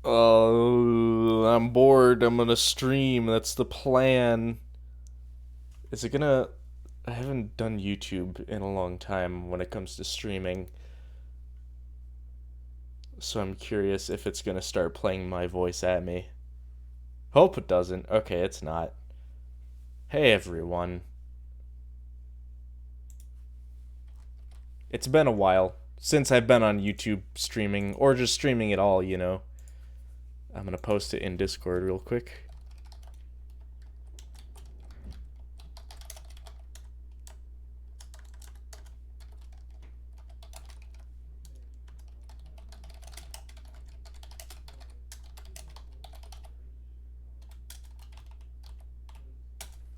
I'm bored. I'm gonna stream. That's the plan. Is it gonna. I haven't done YouTube in a long time when it comes to streaming. So I'm curious if it's gonna start playing my voice at me. Hope it doesn't. Okay, it's not. Hey everyone. It's been a while since I've been on YouTube streaming, or just streaming at all, you know. I'm gonna post it in Discord real quick.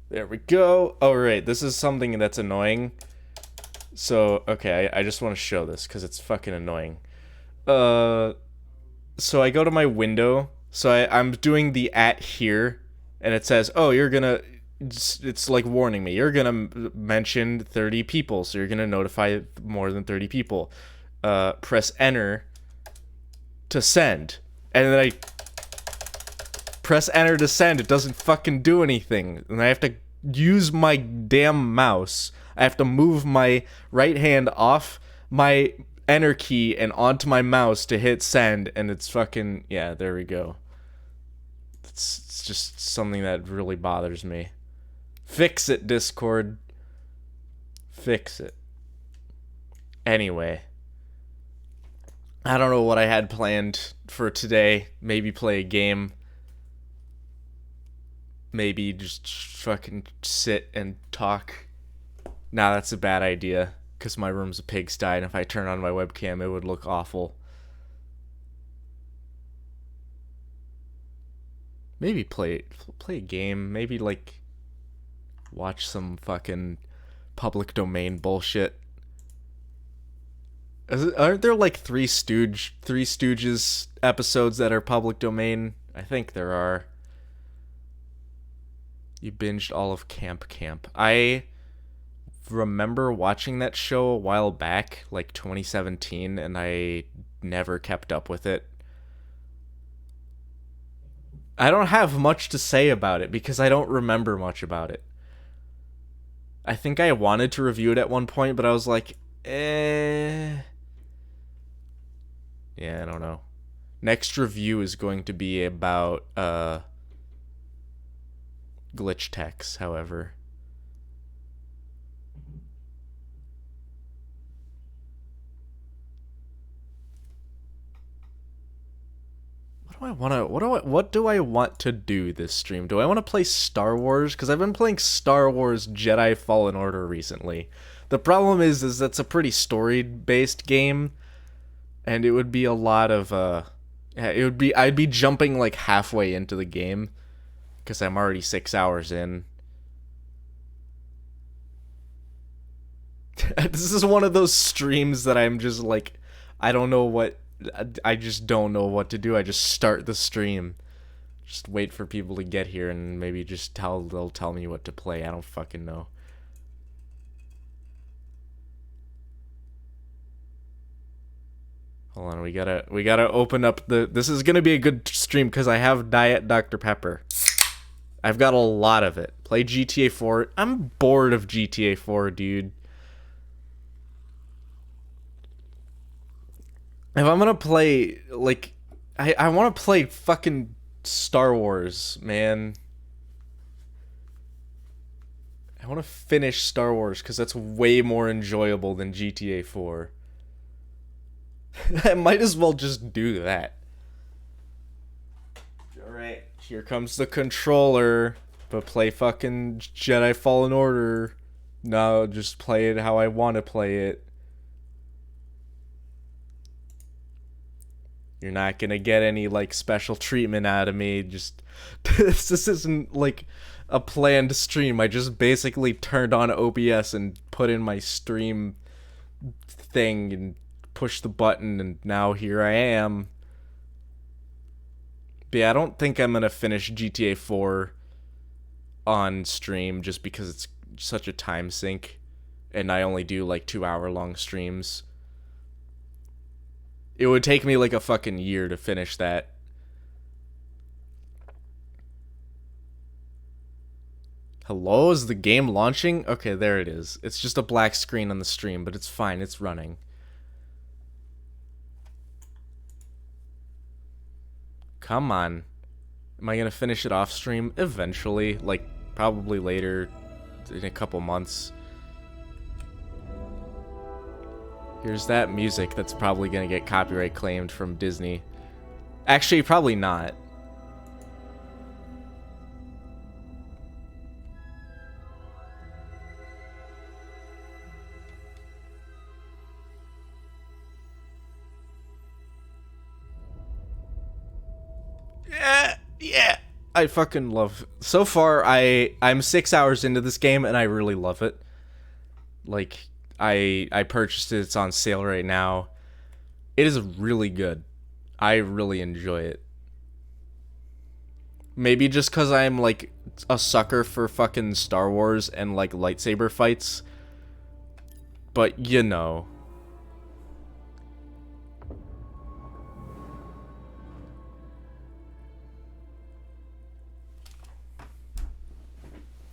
There we go. Oh, right. This is something that's annoying. So, okay, I just want to show this because it's fucking annoying. Uh, so I go to my window. So I'm doing the at here, and it says, oh, you're gonna. It's like warning me. You're gonna mention 30 people, so you're gonna notify more than 30 people. Press enter to send. And then I press enter to send. It doesn't fucking do anything. And I have to use my damn mouse. I have to move my right hand off my enter key and onto my mouse to hit send, and it's fucking, yeah, there we go. It's just something that really bothers me. Fix it, Discord. Fix it. Anyway, I don't know what I had planned for today. Maybe play a game. Maybe just fucking sit and talk. Nah, that's a bad idea, because my room's a pigsty, and if I turn on my webcam, it would look awful. Maybe play a game. Maybe, like, watch some fucking public domain bullshit. Aren't there, like, Three Stooges episodes that are public domain? I think there are. You binged all of Camp. I remember watching that show a while back, like 2017, and I never kept up with it. I don't have much to say about it because I don't remember much about it. I think I wanted to review it at one point, but I was like, eh. Yeah, I don't know. Next review is going to be about glitch techs, however. What do I want to do this stream? Do I want to play Star Wars? Because I've been playing Star Wars Jedi Fallen Order recently. The problem is that's a pretty story-based game, and it would be a lot of I'd be jumping like halfway into the game because I'm already 6 hours in. This is one of those streams that I'm just like, I don't know what I just don't know what to do. I just start the stream. Just wait for people to get here and maybe just they'll tell me what to play. I don't fucking know. Hold on, we gotta open up the. This is gonna be a good stream because I have Diet Dr. Pepper. I've got a lot of it. Play GTA 4. I'm bored of GTA 4, dude. If I'm gonna play, like, I want to play fucking Star Wars, man. I want to finish Star Wars because that's way more enjoyable than GTA 4. I might as well just do that. Alright, here comes the controller. But play fucking Jedi Fallen Order. No, just play it how I want to play it. You're not gonna get any, like, special treatment out of me. Just this isn't like a planned stream. I just basically turned on OBS and put in my stream thing and pushed the button, and now here I am. But yeah, I don't think I'm gonna finish GTA 4 on stream just because it's such a time sink, and I only do like 2 hour long streams. It would take me like a fucking year to finish that. Hello, is the game launching? Okay, there it is. It's just a black screen on the stream, but it's fine, it's running. Come on. Am I gonna finish it off stream? Eventually, like, probably later, in a couple months. Here's that music that's probably gonna get copyright claimed from Disney. Actually, probably not. Yeah. I fucking love. So far, I'm 6 hours into this game and I really love it. Like, I purchased it. It's on sale right now. It is really good. I really enjoy it. Maybe just because I'm like a sucker for fucking Star Wars and like lightsaber fights. But you know.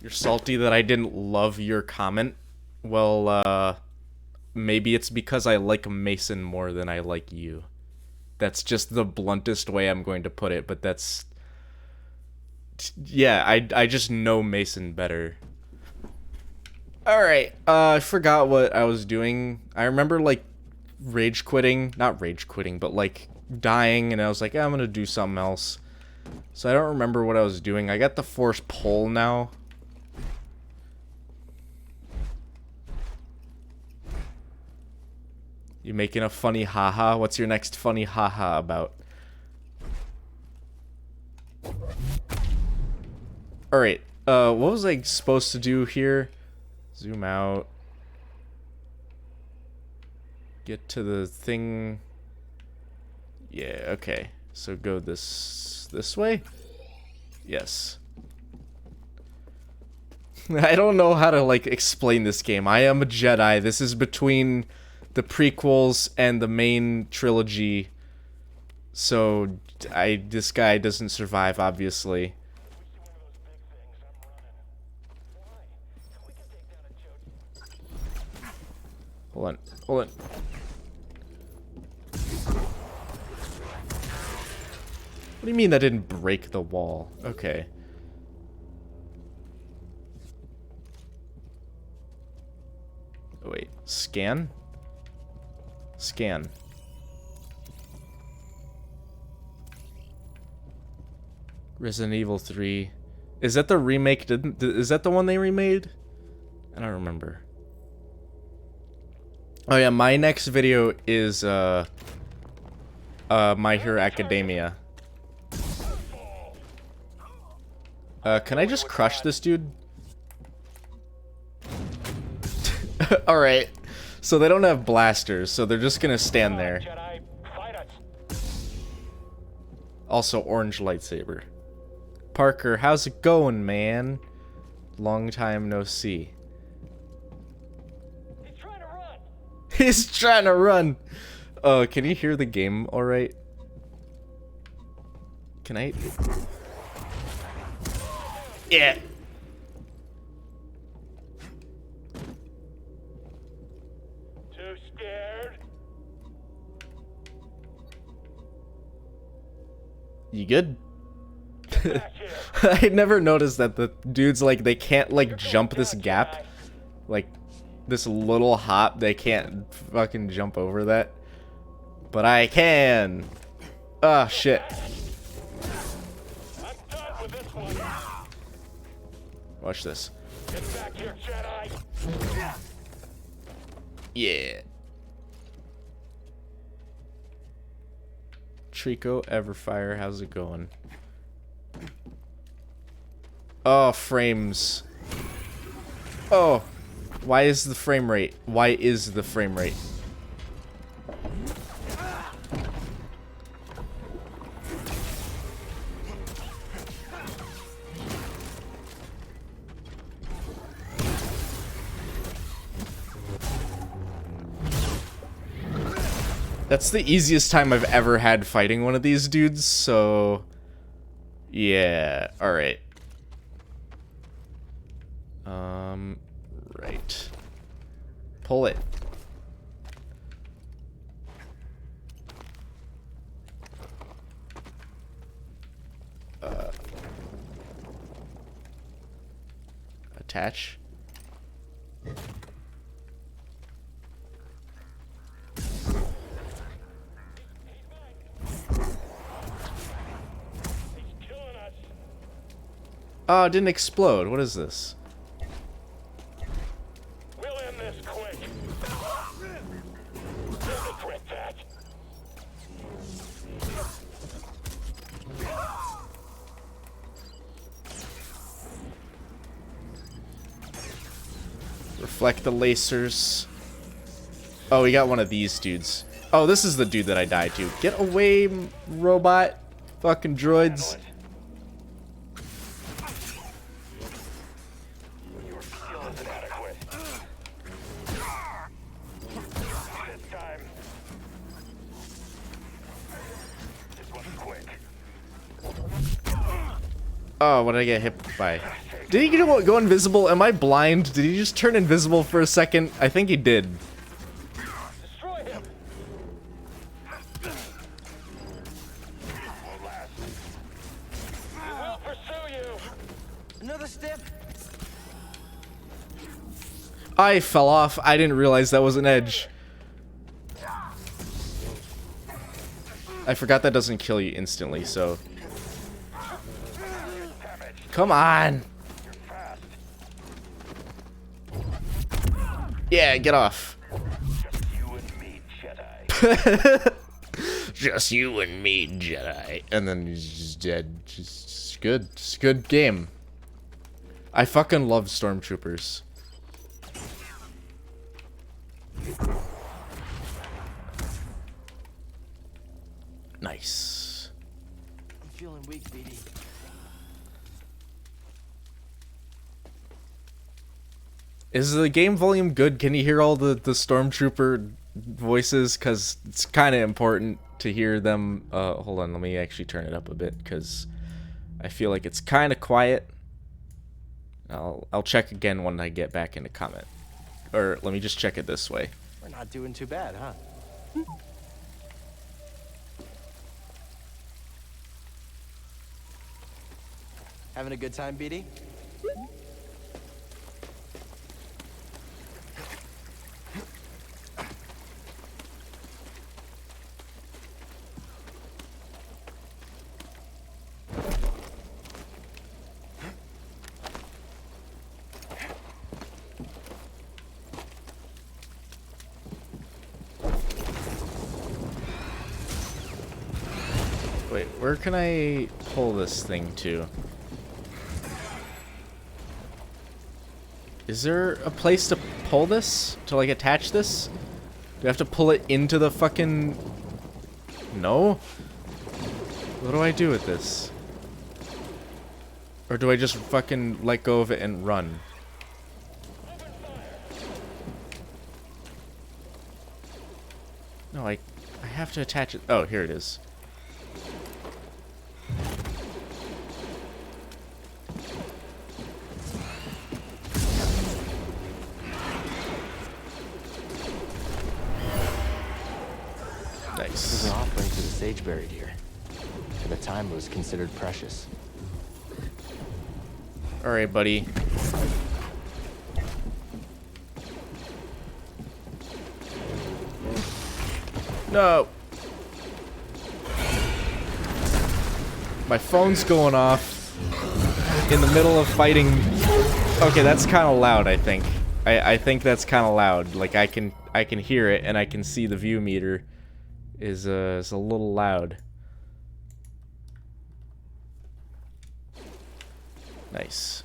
You're salty that I didn't love your comment? Well, maybe it's because I like Mason more than I like you. That's just the bluntest way I'm going to put it, but that's... Yeah, I just know Mason better. Alright, I forgot what I was doing. I remember, like, rage quitting. Not rage quitting, but, like, dying, and I was like, I'm gonna do something else. So I don't remember what I was doing. I got the force pull now. You making a funny haha? What's your next funny haha about? Alright, what was I supposed to do here? Zoom out. Get to the thing. Yeah, okay. So go this way? Yes. I don't know how to, like, explain this game. I am a Jedi. This is between the prequels and the main trilogy, so this guy doesn't survive, obviously. Hold on. What do you mean that didn't break the wall? Okay. Oh, wait, scan? Scan. Resident Evil 3. Is that the remake? Is that the one they remade? I don't remember. Oh yeah, my next video is My Hero Academia. Can I just crush this dude? Alright. So they don't have blasters, so they're just gonna stand there. Also, orange lightsaber. Parker, how's it going, man? Long time no see. He's trying to run. He's trying to run. Oh, can you hear the game alright? Can I? Yeah. Too scared? You good? I never noticed that the dudes, like, they can't, like, jump this gap. Like, this little hop, they can't fucking jump over that. But I can! Ah, shit. I'm done with this one. Watch this. Get back here, Jedi. Yeah. Trico Everfire, how's it going? Oh, frames. Oh. Why is the frame rate? Why is the frame rate? That's the easiest time I've ever had fighting one of these dudes, so... Yeah, alright. Right. Pull it. Attach. Oh, it didn't explode. What is this? We'll end this quick. Regret that. Reflect the lasers. Oh, we got one of these dudes. Oh, this is the dude that I died to. Get away, robot. Fucking droids. Your skill isn't adequate. This time. This one's quick. Oh, what did I get hit by? Did he go invisible? Am I blind? Did he just turn invisible for a second? I think he did. Destroy him. Won't last. We will pursue you. Another step. I fell off. I didn't realize that was an edge. I forgot that doesn't kill you instantly, so... Come on! You're fast. Yeah, get off. Just you and me, Jedi. Just you and me, Jedi. And then he's just dead. Just good. Just good game. I fucking love stormtroopers. Nice. I'm feeling weak, BD. Is the game volume good? Can you hear all the stormtrooper voices? Because it's kind of important to hear them. Hold on, let me actually turn it up a bit because I feel like it's kind of quiet. I'll check again when I get back into comment. Or let me just check it this way. We're not doing too bad, huh? Having a good time, BD? Wait, where can I pull this thing to? Is there a place to pull this? To like attach this? Do I have to pull it into the fucking... No? What do I do with this? Or do I just fucking let go of it and run? No, I have to attach it. Oh, here it is. This is an offering to the sage buried here. At the time, it was considered precious. Alright, buddy. No! My phone's going off in the middle of fighting. Okay, that's kind of loud, I think. I think that's kind of loud. Like, I can hear it, and I can see the view meter is a little loud. Nice.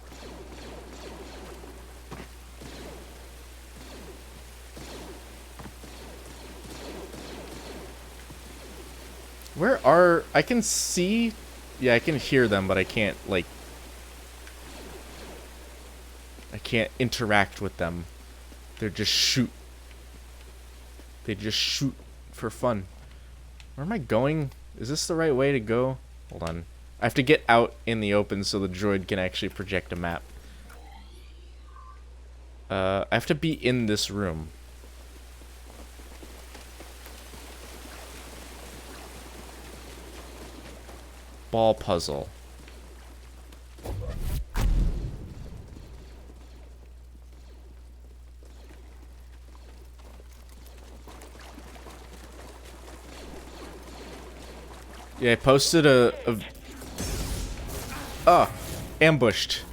Where are... I can see... Yeah, I can hear them, but I can't, like... I can't interact with them. They're just shoot. They just shoot for fun. Where am I going? Is this the right way to go? Hold on. I have to get out in the open so the droid can actually project a map. I have to be in this room. Ball puzzle. Yeah, I posted a oh, ambushed.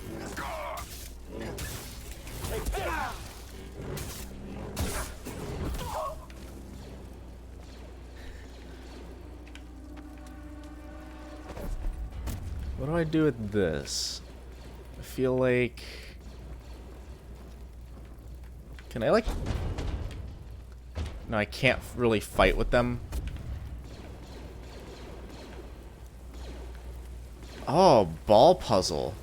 What do I do with this? I feel like... Can I, like... No, I can't really fight with them. Oh, ball puzzle.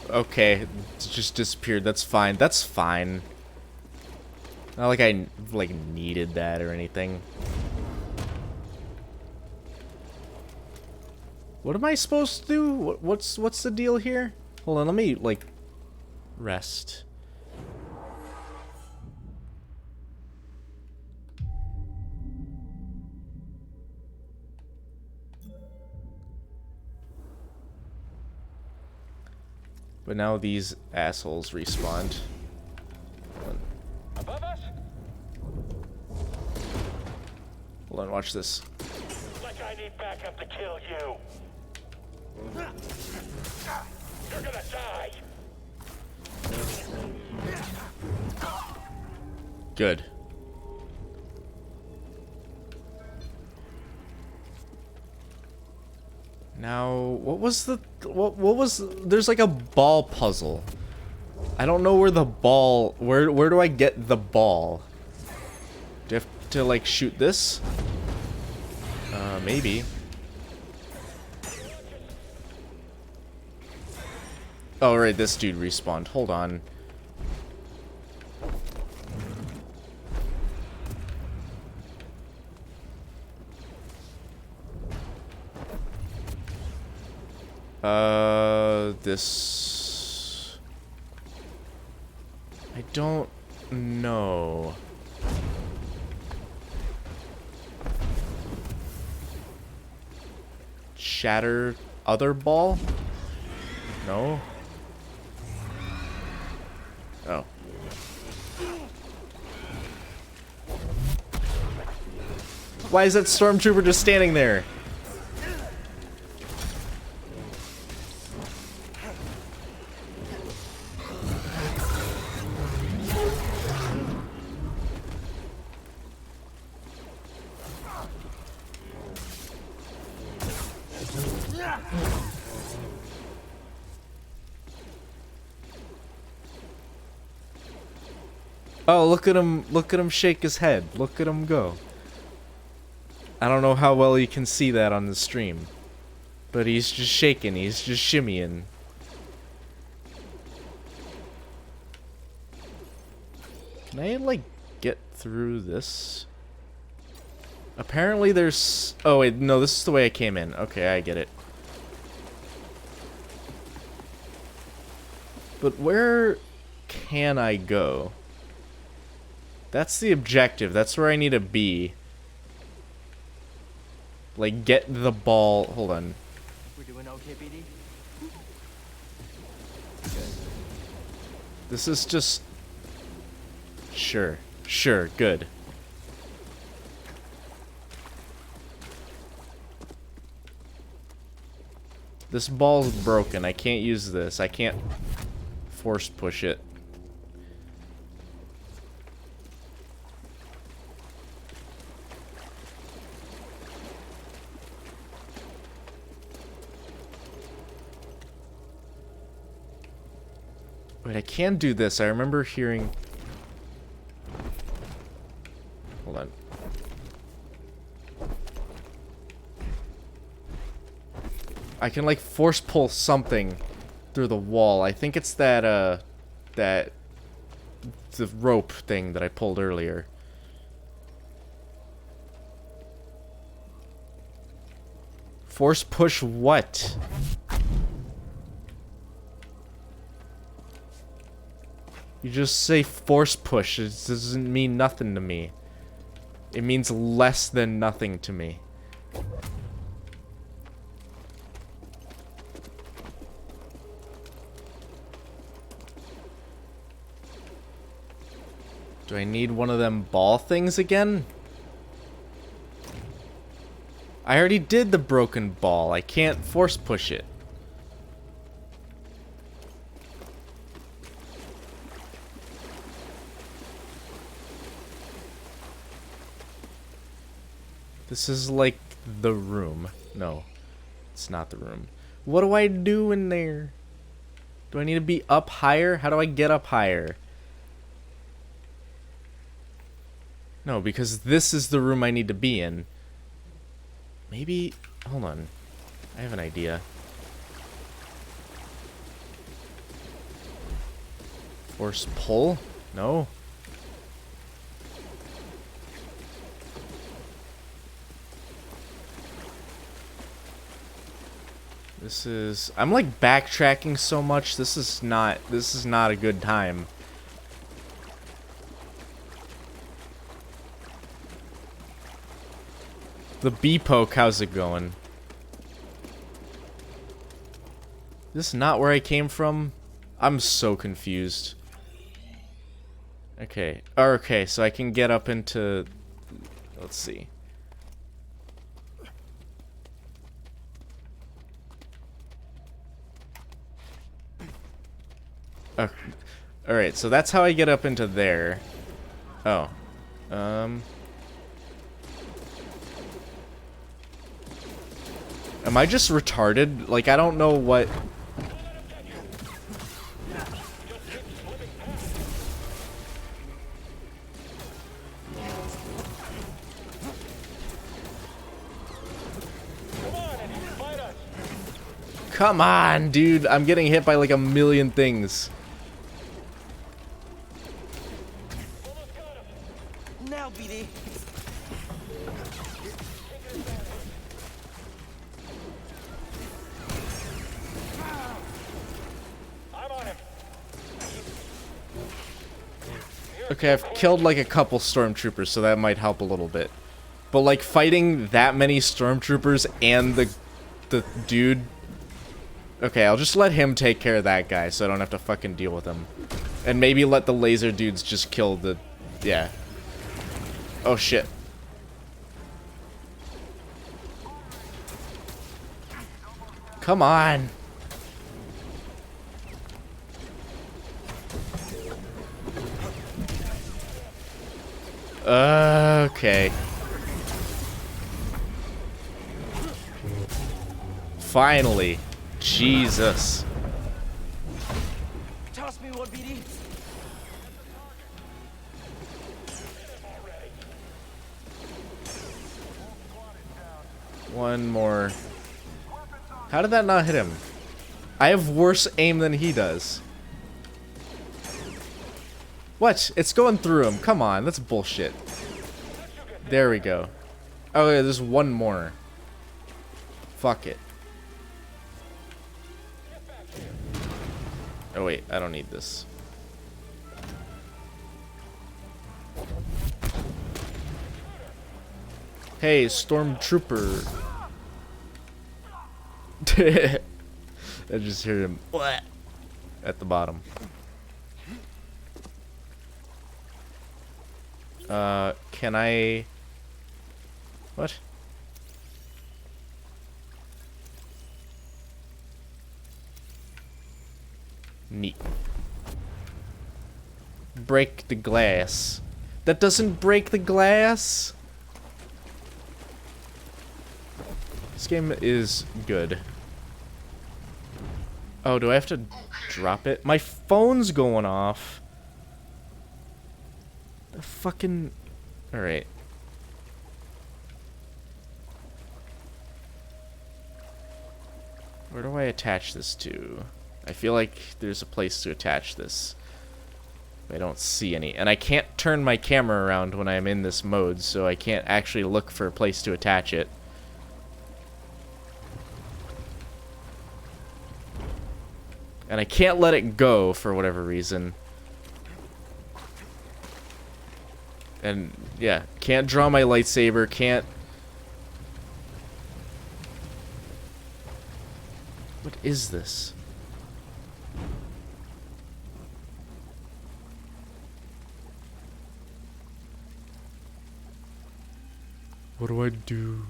Okay, it just disappeared. That's fine. That's fine. Not like I, like, needed that or anything. What am I supposed to do? What's the deal here? Hold on, let me, like, rest. But now these assholes respawned. Above us? Hold on, watch this. Like I need backup to kill you. You're gonna die. Good. Now, what was the... What was... There's like a ball puzzle. I don't know where the ball... Where do I get the ball? Do I have to, like, shoot this? Maybe. Oh, right, this dude respawned. Hold on. This... I don't know. Shatter other ball? No? Oh. Why is that stormtrooper just standing there? Oh, look at him shake his head. Look at him go. I don't know how well you can see that on the stream. But he's just shaking, he's just shimmying. Can I, like, get through this? Apparently there's... Oh, wait, no, this is the way I came in. Okay, I get it. But where can I go? That's the objective. That's where I need to be. Like, get the ball. Hold on. We're doing okay, BD? This is just... Sure. Sure, good. This ball's broken. I can't use this. I can't force push it. Wait, I can do this. I remember hearing... Hold on. I can, like, force pull something through the wall. I think it's that, the rope thing that I pulled earlier. Force push what? You just say force push. It doesn't mean nothing to me. It means less than nothing to me. Do I need one of them ball things again? I already did the broken ball. I can't force push it. This is like the room. No, it's not the room. What do I do in there? Do I need to be up higher? How do I get up higher? No, because this is the room I need to be in. Maybe... Hold on. I have an idea. Force pull? No. This is... I'm like backtracking so much. This is not a good time. The TheApoke, how's it going? This is not where I came from? I'm so confused. Okay. Okay, so I can get up into... Let's see. Okay. Alright, so that's how I get up into there. Oh. Am I just retarded? Like, I don't know what... Come on, dude. I'm getting hit by like a million things. Now, BD. Okay, I've killed like a couple stormtroopers, so that might help a little bit. But like fighting that many stormtroopers and the dude. Okay, I'll just let him take care of that guy, so I don't have to fucking deal with him. And maybe let the laser dudes just kill the... Yeah. Oh, shit. Come on. Okay. Finally. Jesus. Toss me one, BD. One more. How did that not hit him? I have worse aim than he does. What? It's going through him. Come on, that's bullshit. There we go. Oh yeah, there's one more. Fuck it. Oh wait, I don't need this. Hey, Stormtrooper. I just heard him at the bottom. Can I... What? Neat. Break the glass. That doesn't break the glass? This game is good. Oh, do I have to drop it? My phone's going off. The fucking... Alright. Where do I attach this to? I feel like there's a place to attach this. I don't see any. And I can't turn my camera around when I'm in this mode, so I can't actually look for a place to attach it. And I can't let it go for whatever reason. And yeah, can't draw my lightsaber, can't... What is this? What do I do?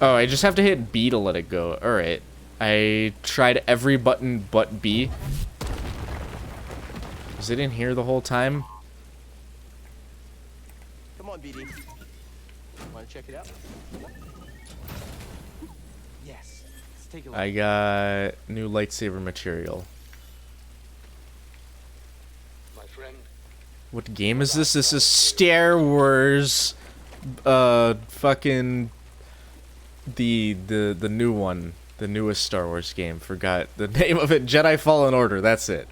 Oh, I just have to hit B to let it go. Alright. I tried every button but B. Was it in here the whole time? Come on, BD. Want to check it out? Yes. Let's take a look. I got new lightsaber material. My friend, What game is this? This is Star Wars. Fucking the new one, the newest Star Wars game. Forgot the name of it. Jedi Fallen Order. That's it.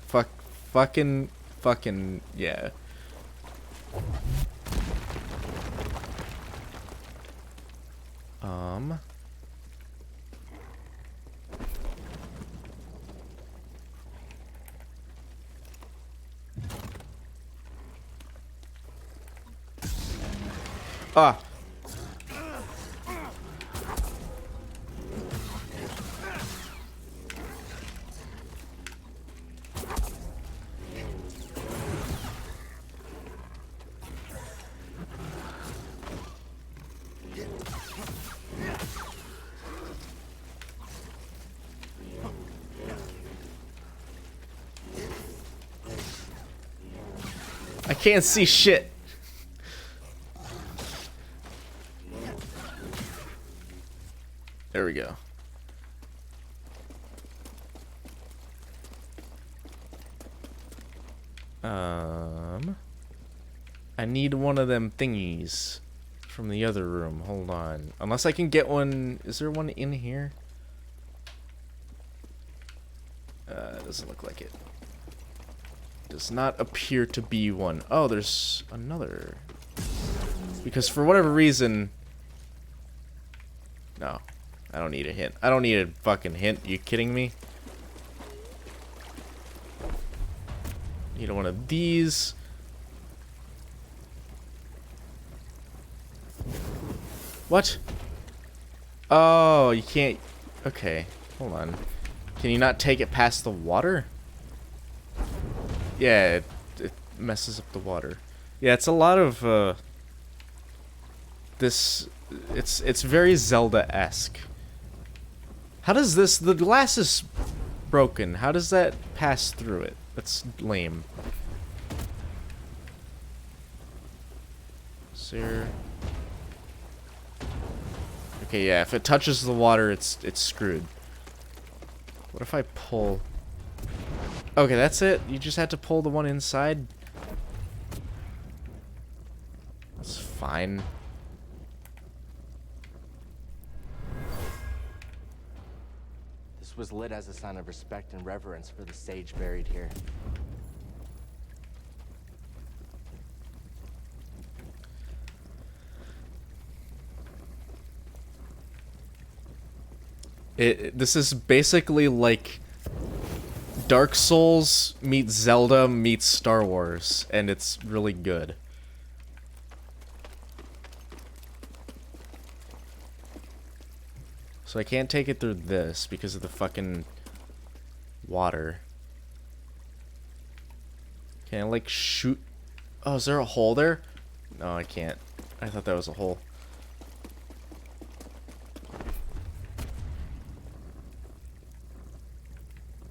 Fucking yeah. Ah. I can't see shit. There we go. I need one of them thingies from the other room. Hold on. Unless I can get one. Is there one in here? Doesn't look like it. Does not appear to be one. Oh, there's another. Because for whatever reason... No. I don't need a hint. I don't need a fucking hint. You kidding me? Need one of these. What? Oh, you can't... Okay. Hold on. Can you not take it past the water? Yeah, it messes up the water. Yeah, it's a lot of, this... It's very Zelda-esque. How does this... The glass is broken. How does that pass through it? That's lame. Sir... Okay, yeah, if it touches the water, it's screwed. What if I pull... Okay, that's it? You just had to pull the one inside? That's fine. This was lit as a sign of respect and reverence for the sage buried here. This is basically like Dark Souls meets Zelda meets Star Wars, and it's really good. So I can't take it through this because of the fucking water. Can I like shoot? Oh, is there a hole there? No, I can't. I thought that was a hole.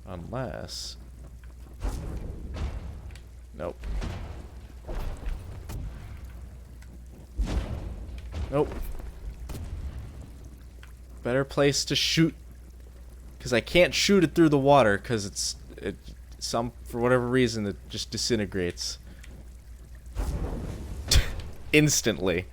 Unless... Nope. Nope. Better place to shoot. Because I can't shoot it through the water because for whatever reason it just disintegrates. Instantly.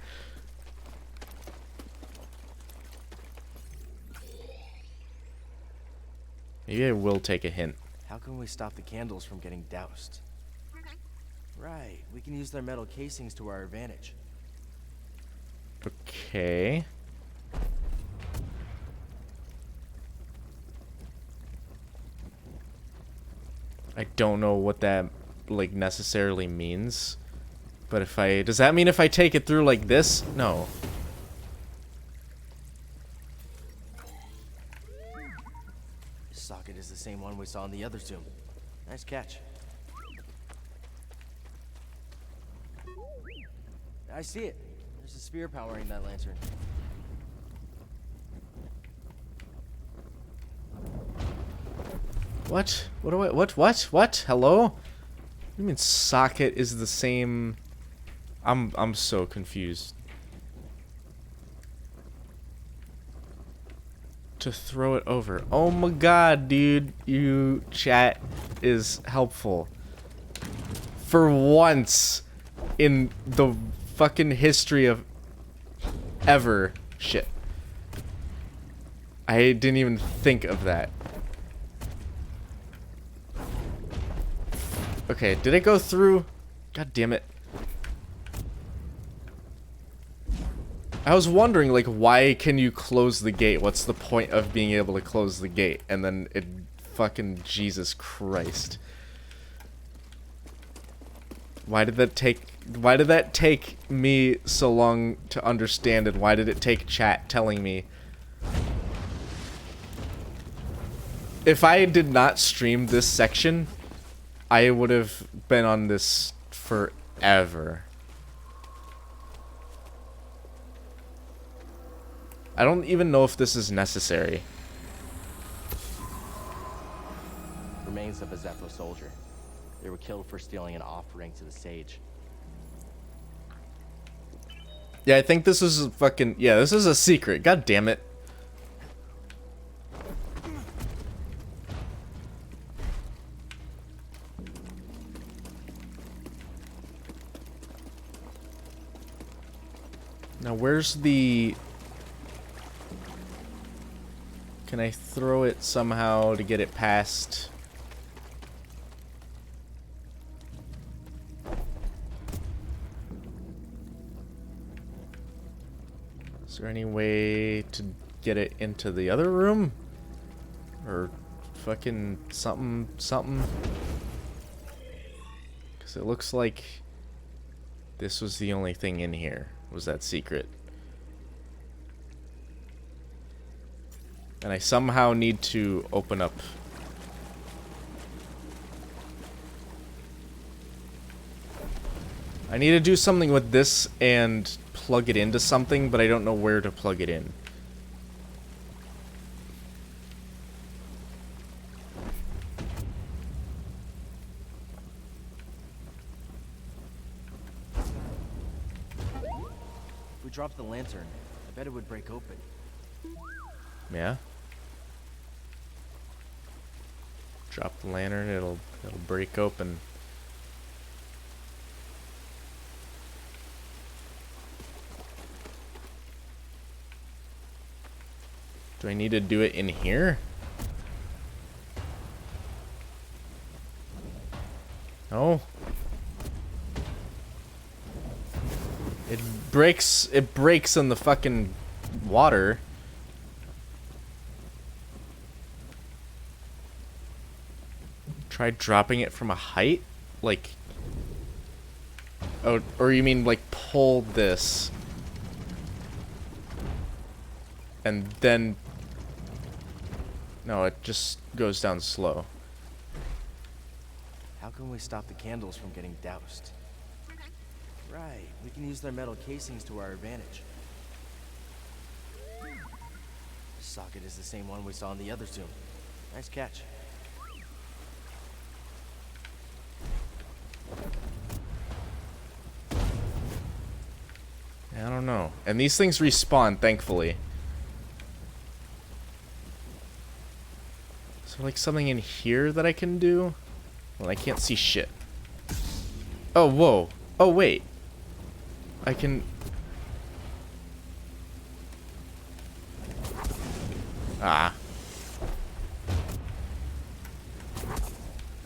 Maybe I will take a hint. How can we stop the candles from getting doused? Right, we can use their metal casings to our advantage. Okay. I don't know what that, like, necessarily means. But if I... Does that mean if I take it through like this? No. This socket is the same one we saw in the other tomb. Nice catch. I see it. There's a sphere powering that lantern. What? What do I... What? Hello? What do you mean socket is the same... I'm so confused. To throw it over. Oh my god, dude. You chat is helpful. For once in the fucking history of ever. Shit. I didn't even think of that. Okay, did it go through? God damn it. I was wondering, like, why can you close the gate? What's the point of being able to close the gate? And then it fucking... Jesus Christ. Why did that take me so long to understand, and why did it take chat telling me? If I did not stream this section, I would have been on this forever. I don't even know if this is necessary. Remains of a Zepho soldier. They were killed for stealing an offering to the sage. Yeah, I think this is a fucking... Yeah, this is a secret. God damn it. Now, where's the... Can I throw it somehow to get it past? Is there any way to get it into the other room? Or fucking something? Because it looks like this was the only thing in here, was that secret. And I somehow need to open up. I need to do something with this and plug it into something, but I don't know where to plug it in. If we dropped the lantern, I bet it would break open. Yeah. Drop the lantern, it'll break open. Do I need to do it in here? No. It breaks in the fucking water. Try dropping it from a height? Like... Oh, or you mean like pull this and then... No, it just goes down slow. How can we stop the candles from getting doused? Right, we can use their metal casings to our advantage. This socket is the same one we saw in the other tomb. Nice catch. I don't know. And these things respawn, thankfully. Is there like something in here that I can do? Well, I can't see shit. Oh, whoa. Oh, wait. I can... Ah.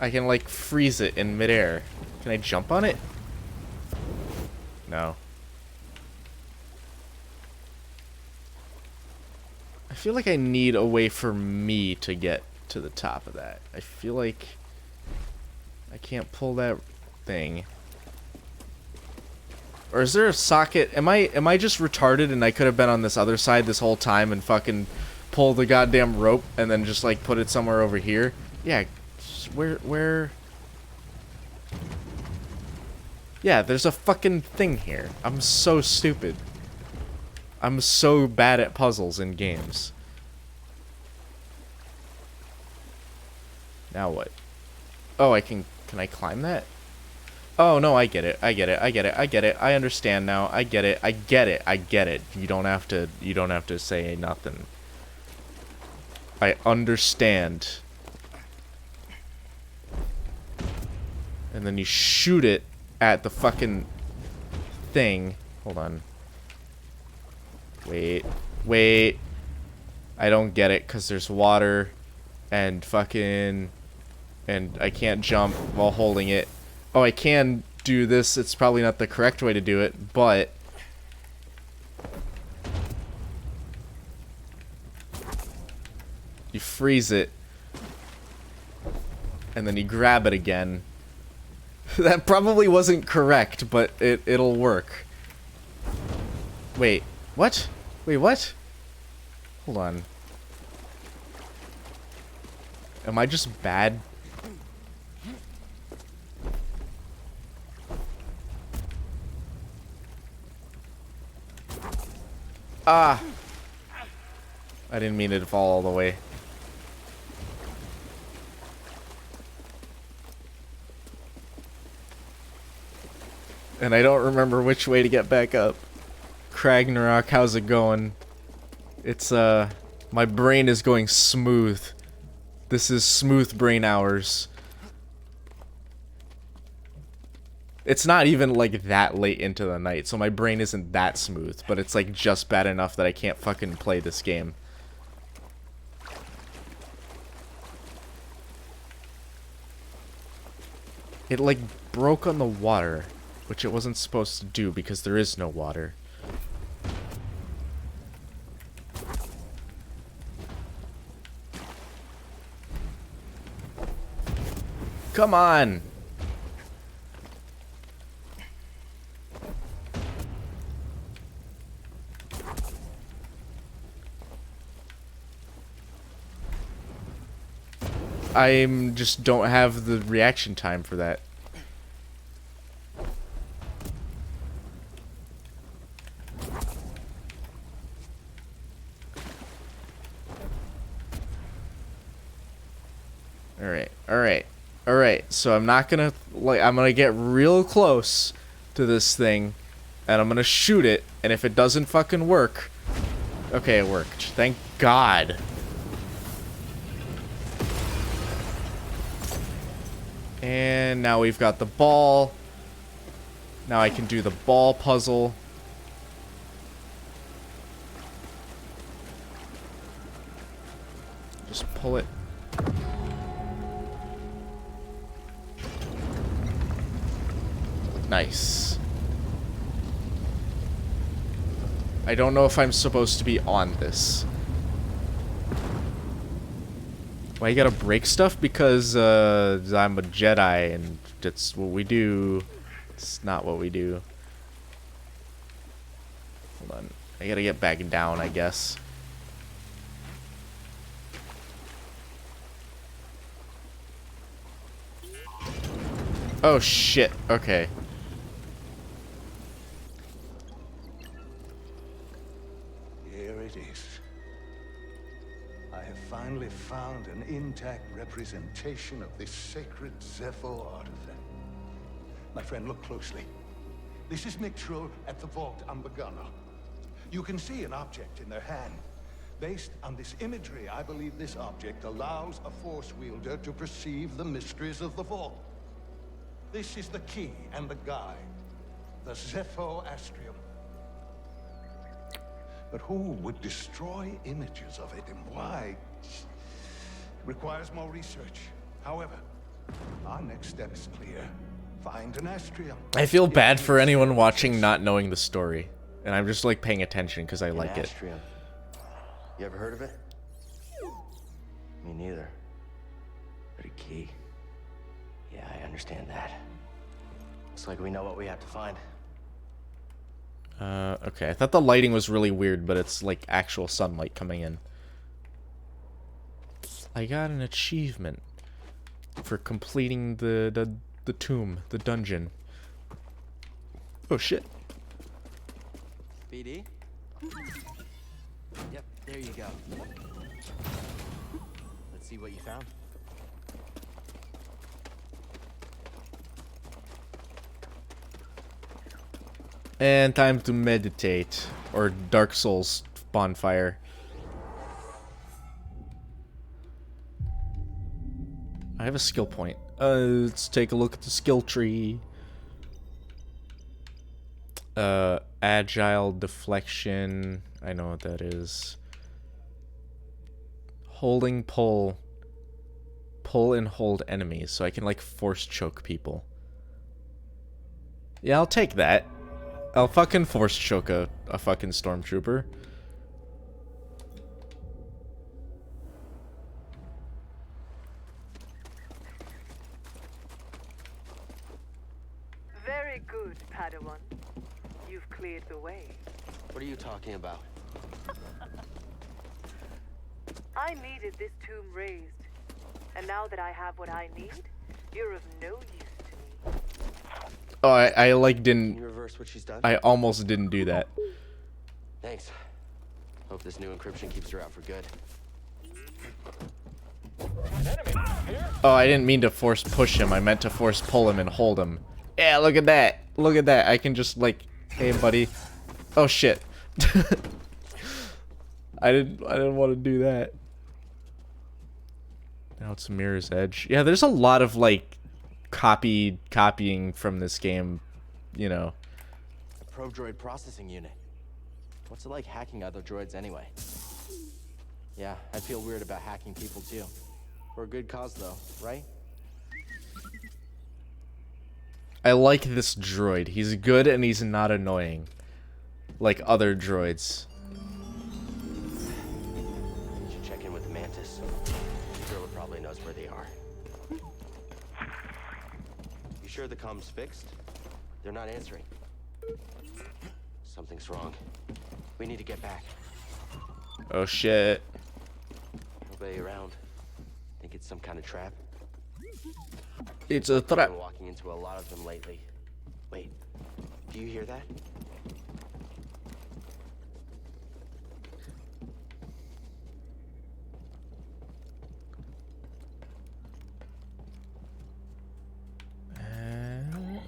I can, like, freeze it in midair. Can I jump on it? No. I feel like I need a way for me to get to the top of that. I feel like I can't pull that thing. Or is there a socket? Am I just retarded and I could have been on this other side this whole time and fucking pull the goddamn rope and then just like put it somewhere over here? Yeah, where? Yeah, there's a fucking thing here. I'm so stupid. I'm so bad at puzzles in games. Now what? Oh, can I climb that? Oh no, I get it. I get it. I get it. I get it. I understand now. I get it. I get it. I get it. You don't have to say nothing. I understand. And then you shoot it at the fucking thing. Hold on. Wait. I don't get it because there's water and fucking and I can't jump while holding it. Oh, I can do this. It's probably not the correct way to do it, but you freeze it and then you grab it again. That probably wasn't correct, but it'll work. Wait, what? Wait, what? Hold on. Am I just bad? Ah! I didn't mean it to fall all the way. And I don't remember which way to get back up. Kragnarok, how's it going? It's, my brain is going smooth. This is smooth brain hours. It's not even, like, that late into the night, so my brain isn't that smooth, but it's, like, just bad enough that I can't fucking play this game. It, like, broke on the water, which it wasn't supposed to do because there is no water. Come on! I just don't have the reaction time for that. Alright, so I'm not gonna, like, I'm gonna get real close to this thing, and I'm gonna shoot it, and if it doesn't fucking work... Okay, it worked. Thank God. And now we've got the ball. Now I can do the ball puzzle. Just pull it. Nice. I don't know if I'm supposed to be on this. Why you gotta break stuff? Because I'm a Jedi and that's what we do. It's not what we do. Hold on. I gotta get back down, I guess. Oh shit. Okay. Here it is. I have finally found an intact representation of this sacred Zepho artifact. My friend, look closely. This is Mixtral at the Vault Ambagana. You can see an object in their hand. Based on this imagery, I believe this object allows a Force wielder to perceive the mysteries of the Vault. This is the key and the guide, the Zepho Astrium. But who would destroy images of it and why? Requires more research. However, our next step is clear. Find an Astrium. I feel bad for anyone watching not knowing the story. And I'm just like paying attention because I like it. Astrium. You ever heard of it? Me neither. But a key. Yeah, I understand that. Looks like we know what we have to find. Okay. I thought the lighting was really weird, but it's like actual sunlight coming in. I got an achievement for completing the tomb, the dungeon. Oh shit. BD? Yep, there you go. Let's see what you found. And time to meditate. Or Dark Souls bonfire. I have a skill point. Let's take a look at the skill tree. Agile deflection. I know what that is. Holding pull. Pull and hold enemies, so I can like force choke people. Yeah, I'll take that. I'll fucking force choke a fucking stormtrooper. Very good, Padawan. You've cleared the way. What are you talking about? I needed this tomb raised. And now that I have what I need, you're of no use to me. Oh, I like Can didn't. you reverse what she's done? I almost didn't do that. Thanks. Hope this new encryption keeps her out for good. Oh, I didn't mean to force push him. I meant to force pull him and hold him. Yeah, look at that. Look at that. I can just like, hey, buddy. Oh shit. I didn't want to do that. Now it's Mirror's Edge. Yeah, there's a lot of like copying from this game, you know. A probe droid processing unit. What's it like hacking other droids anyway? Yeah, I feel weird about hacking people too. For a good cause though, right? I like this droid. He's good and he's not annoying. Like other droids. You should check in with the Mantis. Gorilla probably knows where they are. You sure the comm's fixed? They're not answering. Something's wrong. We need to get back. Oh shit. Nobody around. Think it's some kind of trap? It's a I've trap. been walking into a lot of them lately. Wait, do you hear that?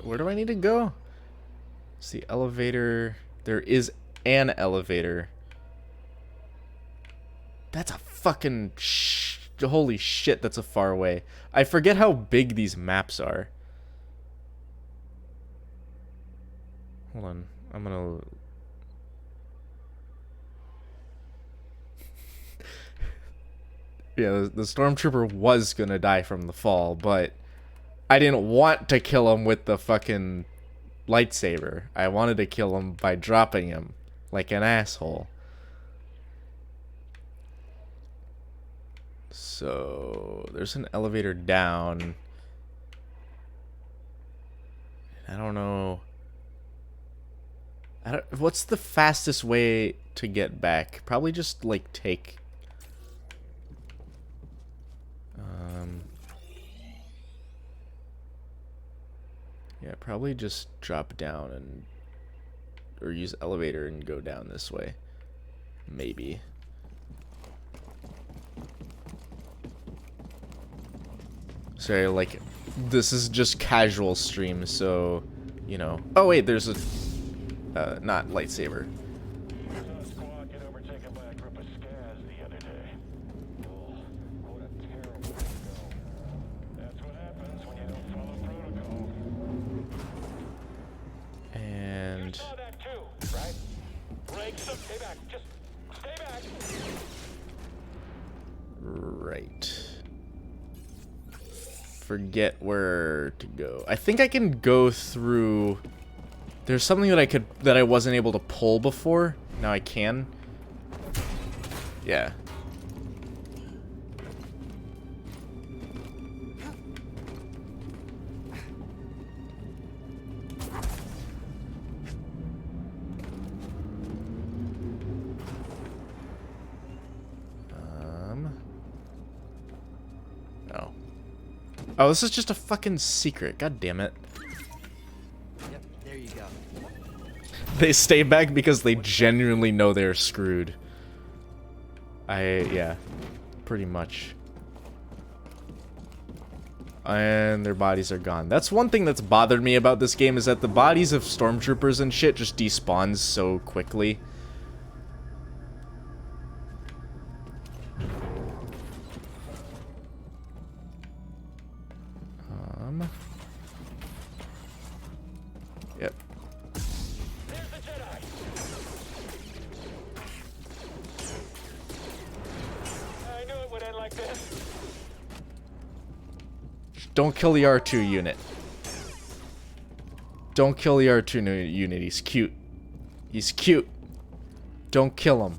Where do I need to go? It's the elevator. There is an elevator. That's a fucking holy shit, that's a far away. I forget how big these maps are. Hold on. I'm gonna... Yeah, the stormtrooper was gonna die from the fall, but I didn't want to kill him with the fucking lightsaber. I wanted to kill him by dropping him like an asshole. So there's an elevator down. I don't know. What's the fastest way to get back? Probably just like take. Yeah, probably just drop down and or use elevator and go down this way. Maybe. Sorry, like, this is just casual stream, so, you know. Oh wait, there's a, not lightsaber. A squad get overtaken by a group of scaz the other day. Oh, what a terrible way to go. That's what happens when you don't follow protocol. And... You saw that too, right? Break, stay back, just stay back. Right. Forget where to go. I think I can go through... There's something that I wasn't able to pull before. Now I can. Yeah. Oh, this is just a fucking secret. God damn it. Yep, there you go. They stay back because they genuinely know they're screwed. Yeah, pretty much. And their bodies are gone. That's one thing that's bothered me about this game, is that the bodies of stormtroopers and shit just despawns so quickly. Yep. There's the Jedi. I knew it would end like this. Don't kill the R2 unit. Don't kill the R2 unit. He's cute. He's cute. Don't kill him.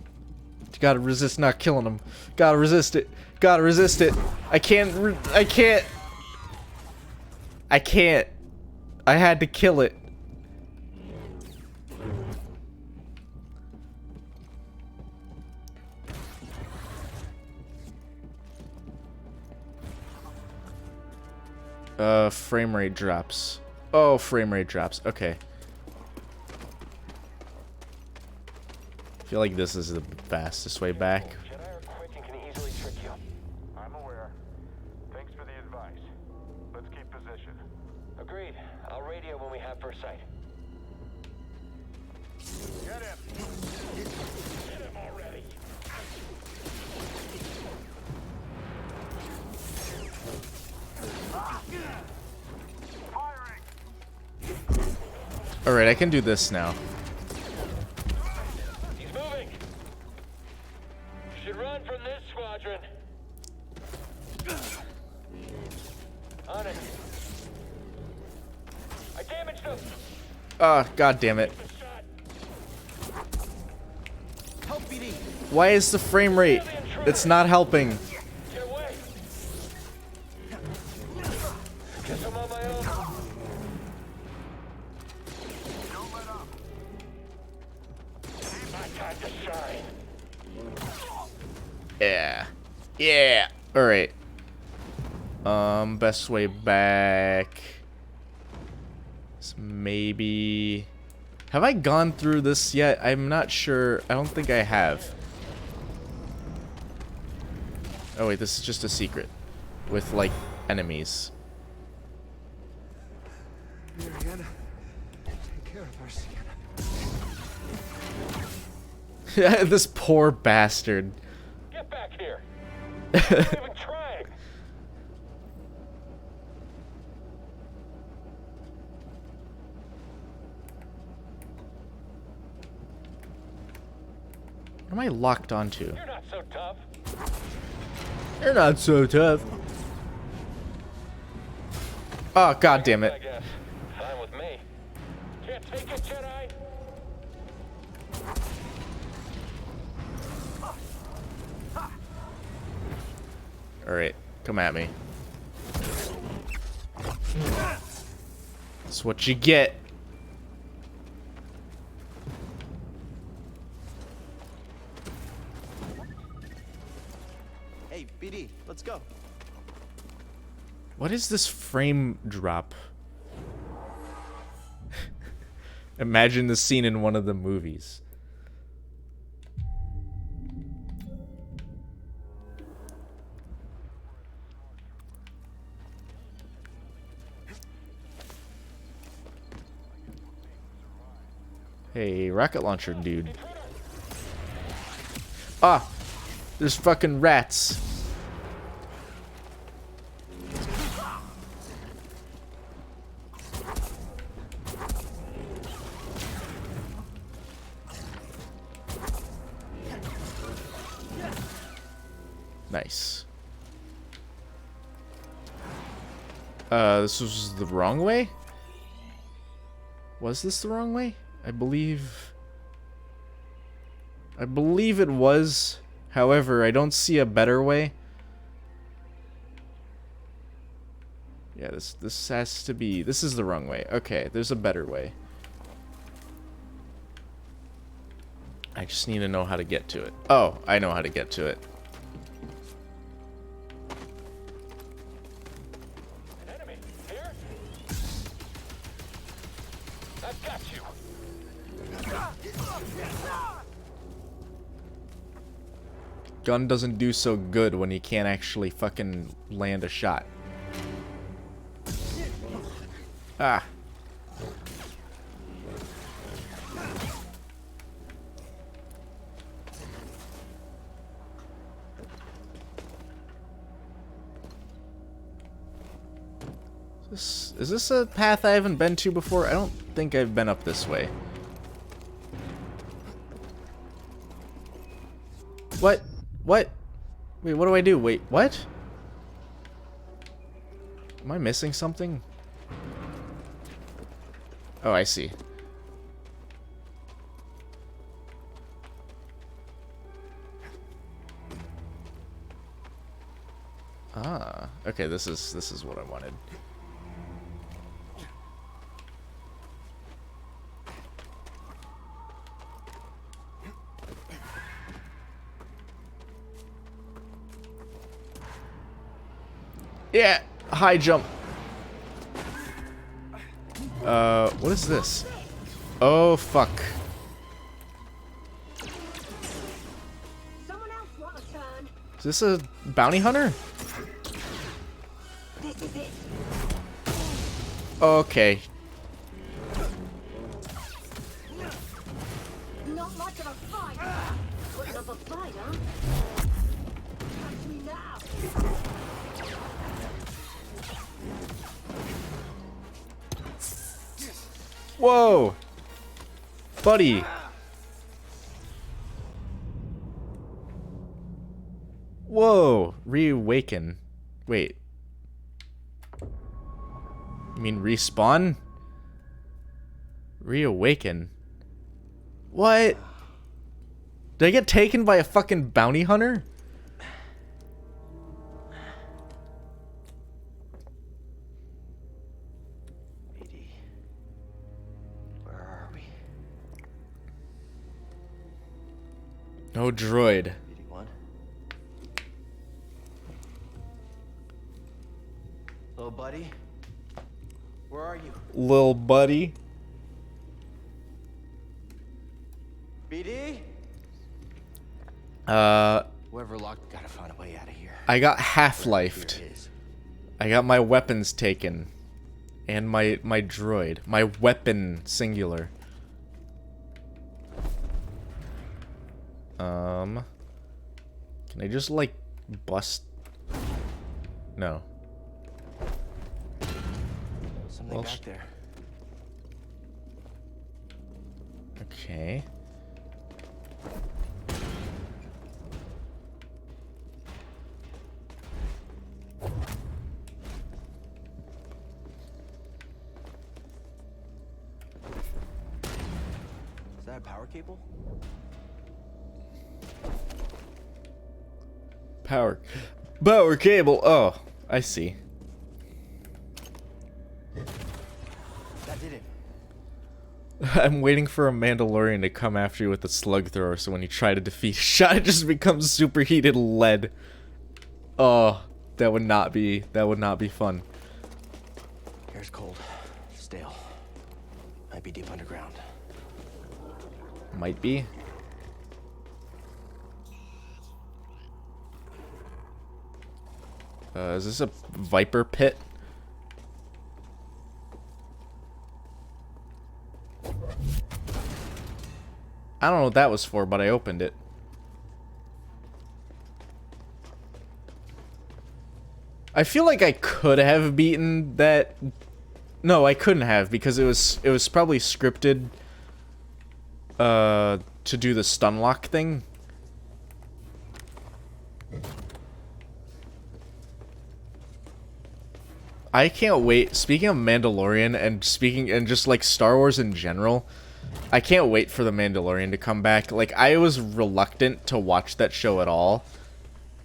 You gotta resist not killing him. Gotta resist it. Gotta resist it. I can't. I can't. I can't. I had to kill it. Frame rate drops. Oh, frame rate drops. Okay. I feel like this is the fastest way back. Jedi are quick and can easily trick you. I'm aware. Thanks for the advice. Let's keep position. Agreed. I'll radio when we have first sight. Get him! Get him already! Firing! Alright, I can do this now. He's moving! Should run from this squadron. On it. I damaged him! Ah, god damn it. The shot! Help, BD! Why is the frame rate? It's not helping. Get away! Guess I'm on my own. Don't let up. My time to shine. Yeah. Yeah. Alright. Best way back. is maybe... Have I gone through this yet? I'm not sure. I don't think I have. Oh wait, this is just a secret. With, like, enemies. Mariana, take care of her, Sienna. This poor bastard. Get back here. I'm not even trying. What am I locked onto? You're not so tough. You're not so tough. Oh, god damn I it. guess. Fine with me. Can't take it, Jedi. Alright, come at me. That's what you get. Hey, BD, let's go. What is this frame drop? Imagine the scene in one of the movies. Hey, rocket launcher dude. Ah! There's fucking rats. Nice. This was the wrong way? Was this the wrong way? I believe it was. However, I don't see a better way. Yeah, this has to be... This is the wrong way. Okay, there's a better way. I just need to know how to get to it. Oh, I know how to get to it. Gun doesn't do so good when he can't actually fucking land a shot. Ah. Is this a path I haven't been to before? I don't think I've been up this way. What? What? Wait, what do I do? Wait, what? Am I missing something? Oh, I see. Ah, okay, this is what I wanted. Yeah, high jump. What is this? Oh, fuck. Someone else want a turn? Is this a bounty hunter? This is it. Okay. Not much of a fight. Putting up a fight, huh? Catch me now. Whoa! Buddy! Whoa! Reawaken. Wait. You mean respawn? Reawaken? What? Did I get taken by a fucking bounty hunter? No droid. Little buddy, where are you? Lil buddy. BD? Whoever locked, gotta find a way out of here. I got half-lifed. Here it is. I got my weapons taken. And my droid. My weapon singular. Can I just, like, bust? No. Something back there. Okay. Is that a power cable? Power cable. Oh, I see. That did it. I'm waiting for a Mandalorian to come after you with a slug thrower, so when you try to defeat a shot, it just becomes superheated lead. Oh, that would not be fun. Air's cold. Stale. Might be deep underground. Might be. Is this a viper pit? I don't know what that was for, but I opened it. I feel like I could have beaten that. No, I couldn't have, because it was probably scripted to do the stun lock thing. I can't wait. Speaking of Mandalorian and just like Star Wars in general, I can't wait for the Mandalorian to come back. Like, I was reluctant to watch that show at all,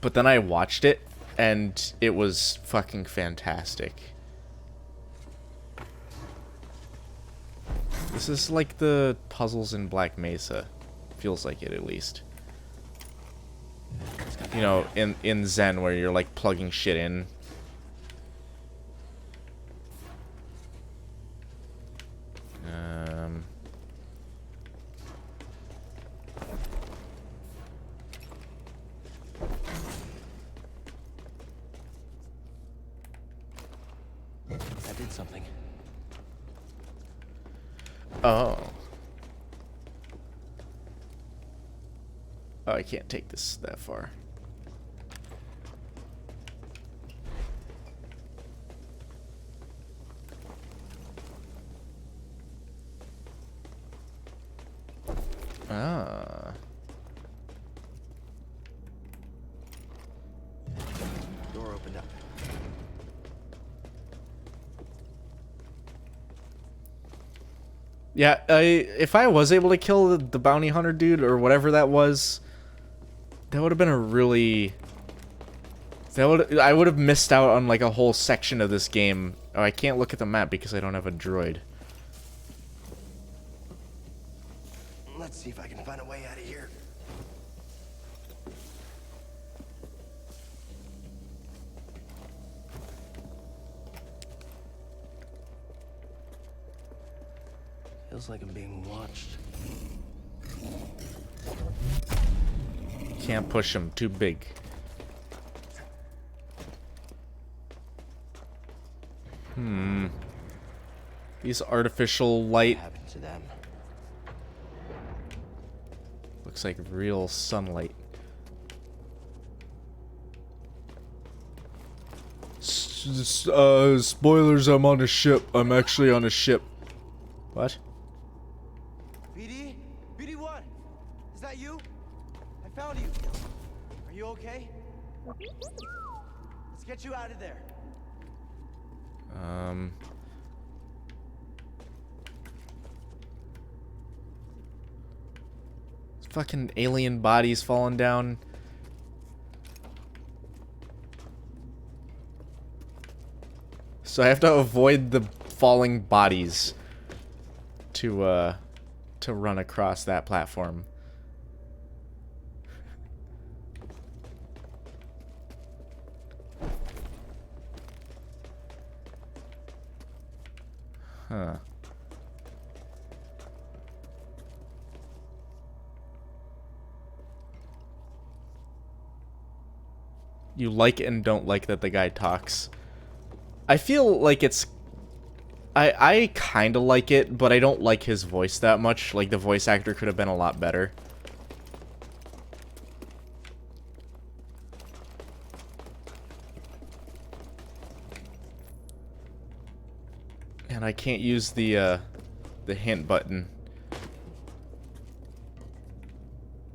but then I watched it and it was fucking fantastic. This is like the puzzles in Black Mesa. Feels like it, at least. You know, in Zen, where you're like plugging shit in. found something. Oh. Oh, I can't take this that far. Ah. Door opened up. Yeah, if I was able to kill the bounty hunter dude or whatever that was, that would have been a really... I would have missed out on like a whole section of this game. Oh, I can't look at the map because I don't have a droid. Let's see if I can find a way out of here. Feels like I'm being watched. Can't push him, too big. These artificial light What happened to them? looks like real sunlight. Spoilers, I'm on a ship. I'm actually on a ship. What? BD? BD1? Is that you? I found you. Are you okay? Let's get you out of there. Fucking alien bodies falling down. So I have to avoid the falling bodies to run across that platform. Huh. You like and don't like that the guy talks. I feel like it's... I kind of like it, but I don't like his voice that much. Like, the voice actor could have been a lot better. And I can't use the hint button.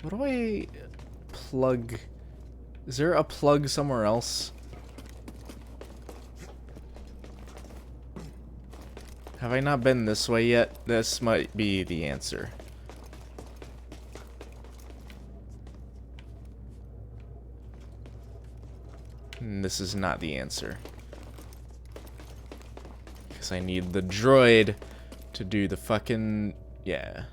What do I plug? Is there a plug somewhere else? Have I not been this way yet? This might be the answer. And this is not the answer. Because I need the droid to do the fucking... yeah.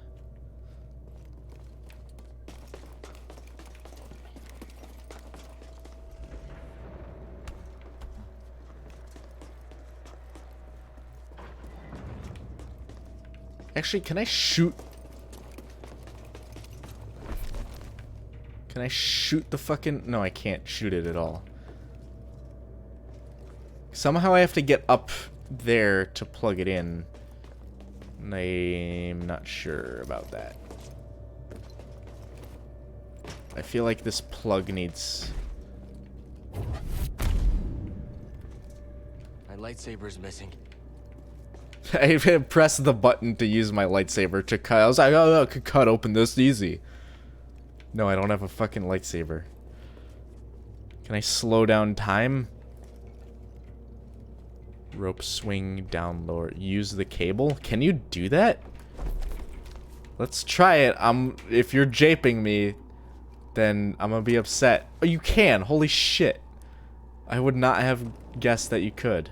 Actually, can I shoot? Can I shoot the fucking... no, I can't shoot it at all. Somehow I have to get up there to plug it in. And I'm not sure about that. I feel like this plug needs... My lightsaber's missing. I pressed the button to use my lightsaber to cut. I was like, oh, I could cut open this easy. No, I don't have a fucking lightsaber. Can I slow down time? Rope swing down lower. Use the cable? Can you do that? Let's try it. If you're japing me, then I'm gonna be upset. Oh, you can. Holy shit. I would not have guessed that you could.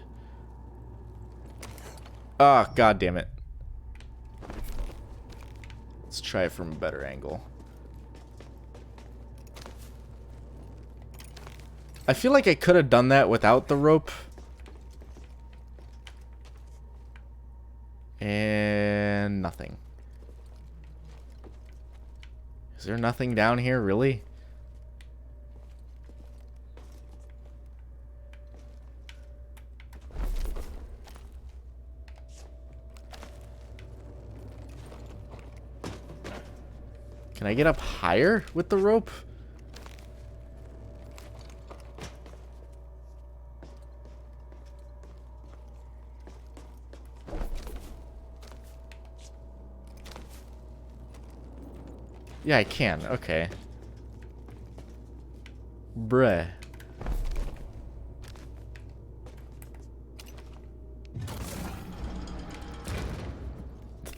Ah, oh, god damn it. Let's try it from a better angle. I feel like I could have done that without the rope. And nothing. Is there nothing down here, really? Can I get up higher with the rope? Yeah, I can. Okay. Bruh.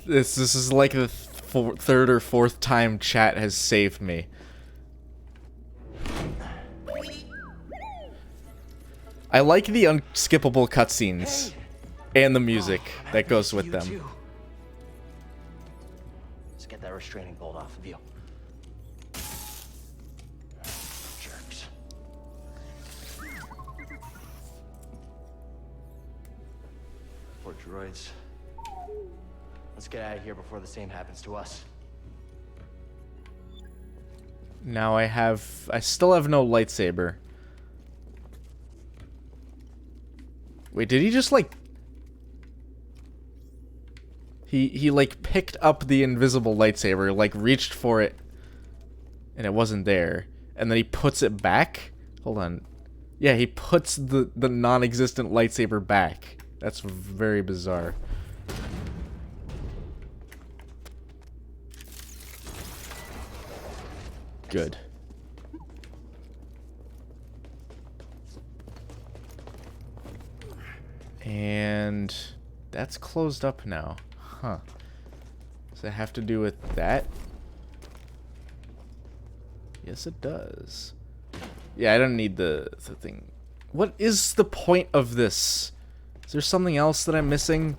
This is like the third or fourth time chat has saved me. I like the unskippable cutscenes and the music that goes with them. Too. Let's get that restraining bolt off of you. Jerks. Poor droids. Let's get out of here before the same happens to us. Now I still have no lightsaber. Wait, did he just like... He like picked up the invisible lightsaber, like reached for it, and it wasn't there. And then he puts it back? Hold on. Yeah, he puts the non-existent lightsaber back. That's very bizarre. Good. And that's closed up now. Huh. Does that have to do with that? Yes, it does. Yeah, I don't need the thing. What is the point of this? Is there something else that I'm missing?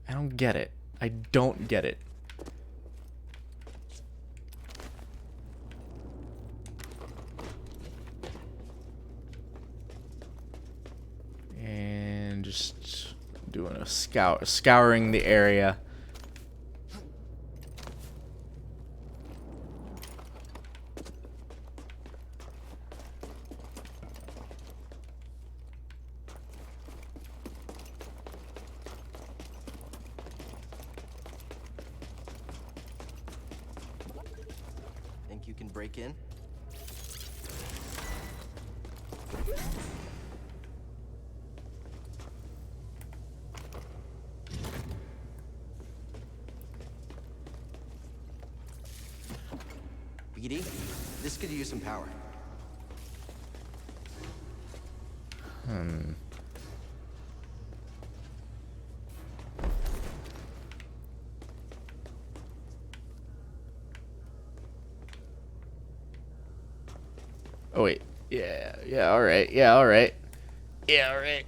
I don't get it. I don't get it. And just doing a scouring the area. Think you can break in? BD, this could use some power. Oh wait. Yeah, alright. Yeah, alright. Yeah, alright.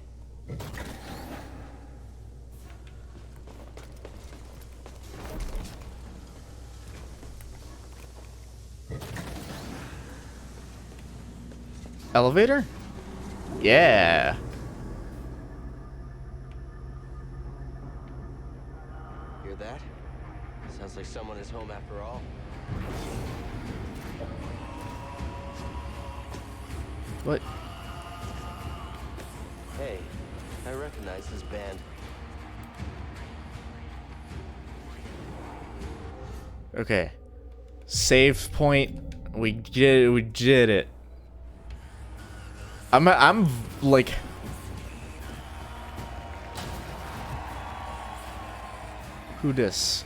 Elevator? Yeah. Hear that? Sounds like someone is home after all. What? Hey, I recognize this band. Okay. Save point. We did it. I'm like... Who dis?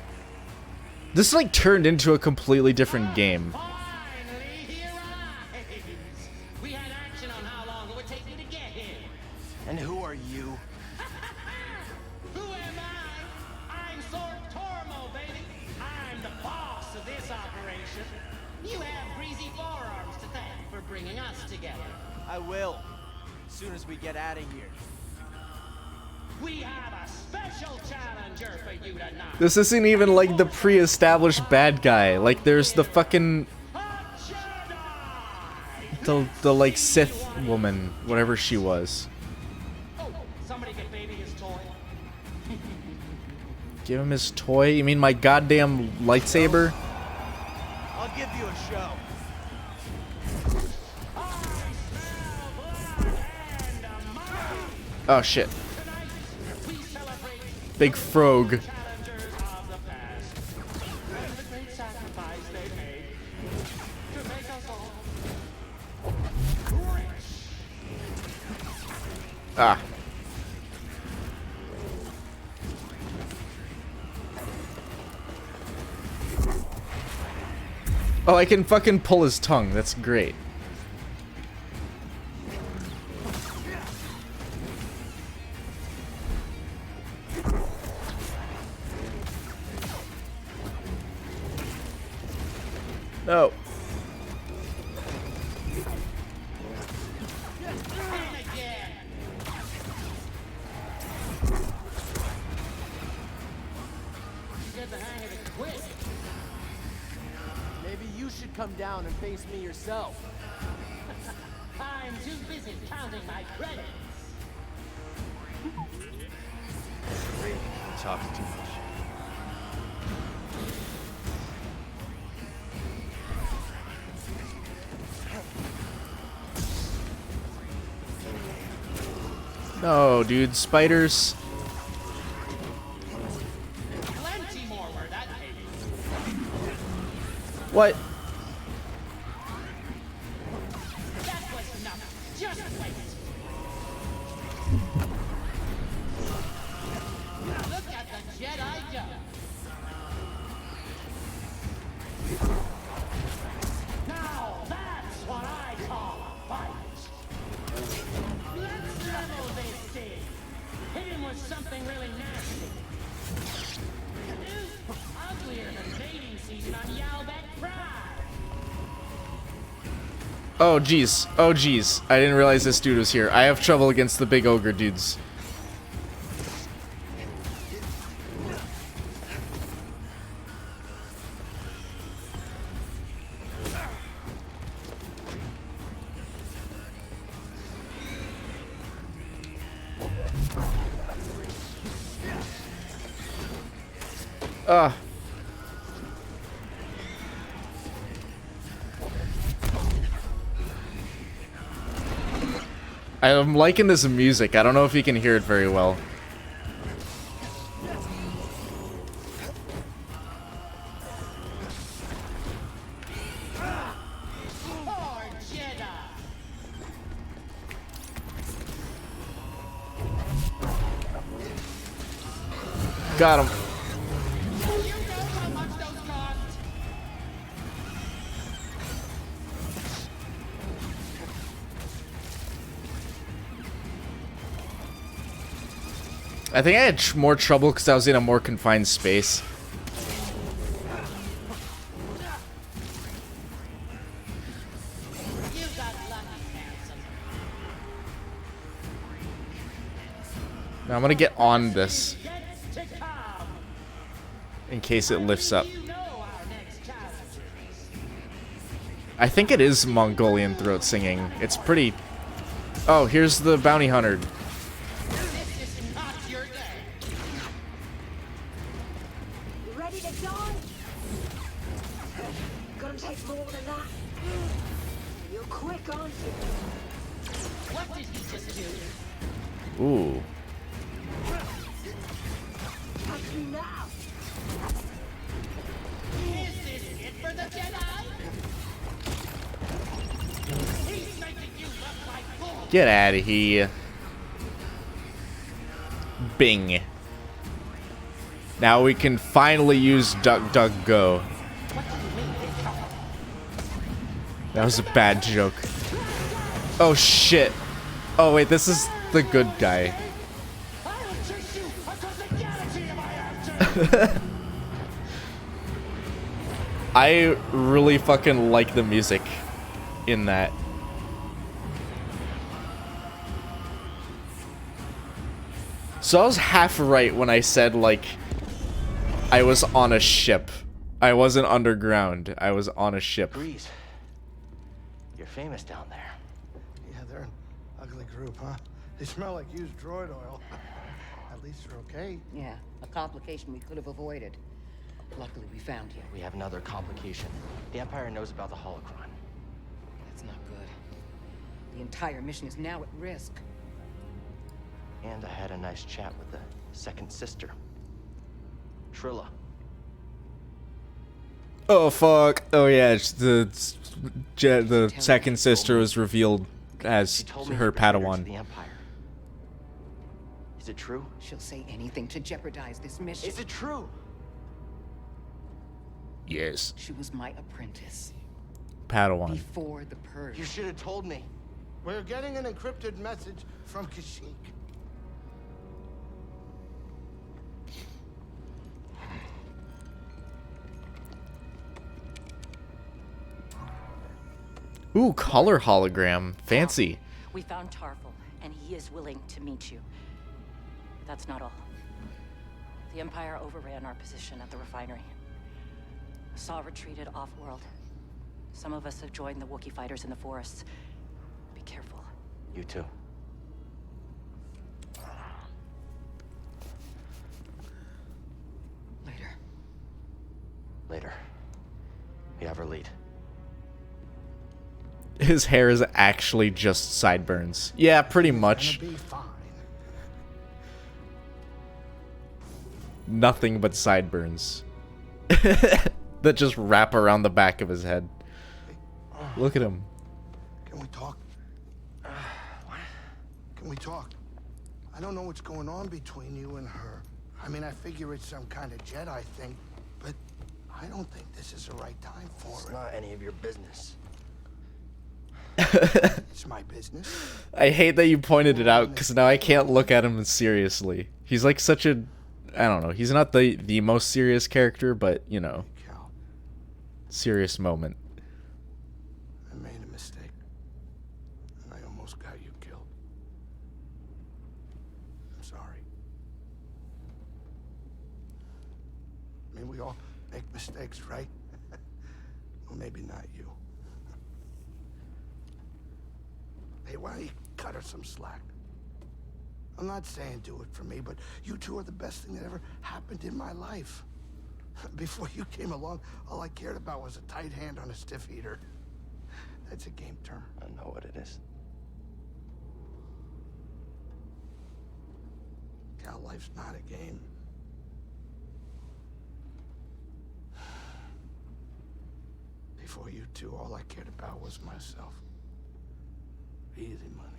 This like turned into a completely different game. Finally, he arrives! We had action on how long it would take you to get here. And who are you? Who am I? I'm Sword Tormo, baby. I'm the boss of this operation. You have greasy forearms to thank for bringing us together. I will. As soon as we get out of here. We have a special challenger for you tonight. This isn't even like the pre-established bad guy. Like there's the fucking... The like Sith woman, whatever she was. Oh, somebody get baby his toy. Give him his toy? You mean my goddamn lightsaber? I'll give you a show. Oh shit. We celebrate Big frog. Challengers of the past. And the great sacrifice they made to make us all rich. Ah. Oh, I can fucking pull his tongue. That's great. No. And again. You get the hang of it quick. Maybe you should come down and face me yourself. I'm too busy counting my credits. Talks too much. No, dude, spiders. Plenty more where that came. What? That was enough. Just wait. Look at the Jedi go. Now that's what I call a fight. Let's level this thing. Hit him with something really nasty. Uglier than mating season on Yalbek Pride. Oh, jeez. Oh, jeez. I didn't realize this dude was here. I have trouble against the big ogre dudes. Ah. I'm liking this music. I don't know if you can hear it very well. Poor Jedi. Got him. You know how much those cost? I think I had more trouble because I was in a more confined space. You got lucky, handsome. Now I'm gonna get on this Yet to come. in case it lifts up. You know our next challenge. I think it is Mongolian throat singing. It's pretty... Oh, here's the bounty hunter. This is not your day. You ready to die? Gonna take more than that. You're quick, aren't you? What did he just do? Ooh. Touch me now. Is this it for the Jedi? He's making you look like fools. Get out of here. Bing. Now we can finally use DuckDuckGo. That was a bad joke. Oh shit. Oh wait, this is the good guy. I will chase you across the galaxy if I have to. I really fucking like the music in that. So I was half right when I said, like, I was on a ship. I wasn't underground. I was on a ship. Breeze. You're famous down there. Yeah, they're an ugly group, huh? They smell like used droid oil. At least they're okay. Yeah, a complication we could have avoided. Luckily, we found you. We have another complication. The Empire knows about the holocron. That's not good. The entire mission is now at risk. And I had a nice chat with the second sister, Trilla. Oh fuck! Oh yeah, the second sister was revealed as She told me her you betrayed her to Padawan. the Empire. Is it true? She'll say anything to jeopardize this mission. Is it true? Yes. She was my apprentice Padawan. before the purge. You should have told me. We're getting an encrypted message from Kashyyyk. Ooh, color hologram. Fancy. We found Tarful, and he is willing to meet you. That's not all. The Empire overran our position at the refinery. Saw retreated off-world. Some of us have joined the Wookiee fighters in the forests. Be careful. You too. Later. Later. We have our lead. His hair is actually just sideburns. Yeah, pretty much. Gonna be fine. Nothing but sideburns. That just wrap around the back of his head. Look at him. Can we talk? What? Can we talk? I don't know what's going on between you and her. I mean, I figure it's some kind of Jedi thing, but I don't think this is the right time for It's it. not any of your business. It's my business. I hate that you pointed it out, because now I can't look at him seriously. He's like such a... I don't know. He's not the most serious character, but, you know, Cal, serious moment. I made a mistake. And I almost got you killed. I'm sorry. I mean, we all make mistakes, right? Well, maybe not you. Hey, why don't you cut her some slack? I'm not saying do it for me, but you two are the best thing that ever happened in my life. Before you came along, all I cared about was a tight hand on a stiff heater. That's a game term. I know what it is. Cal, life's not a game. Before you two, all I cared about was myself. Easy money.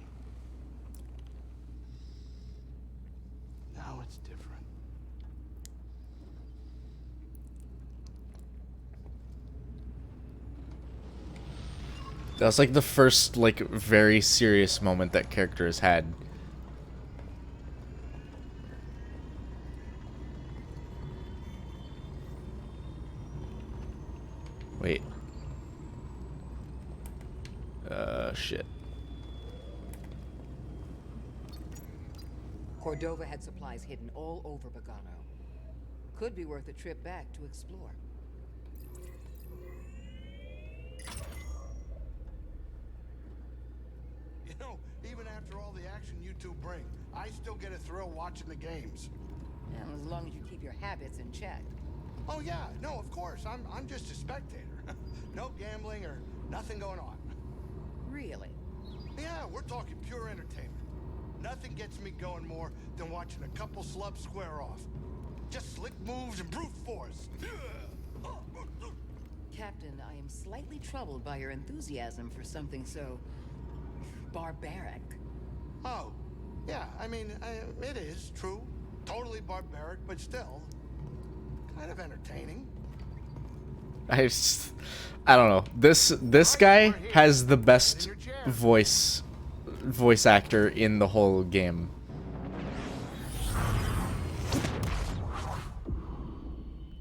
Now it's different. That was like the first, like, very serious moment that character has had. Wait. Shit. Cordova had supplies hidden all over Bogano. Could be worth a trip back to explore. You know, even after all the action you two bring, I still get a thrill watching the games. And as long as you keep your habits in check. Oh yeah, no, of course. I'm just a spectator. No gambling or nothing going on. Really? Yeah, we're talking pure entertainment. Nothing gets me going more than watching a couple slubs square off. Just slick moves and brute force. Captain, I am slightly troubled by your enthusiasm for something so barbaric. Oh, yeah, I mean, it is true. Totally barbaric, but still kind of entertaining. I don't know. This guy has the best voice actor in the whole game.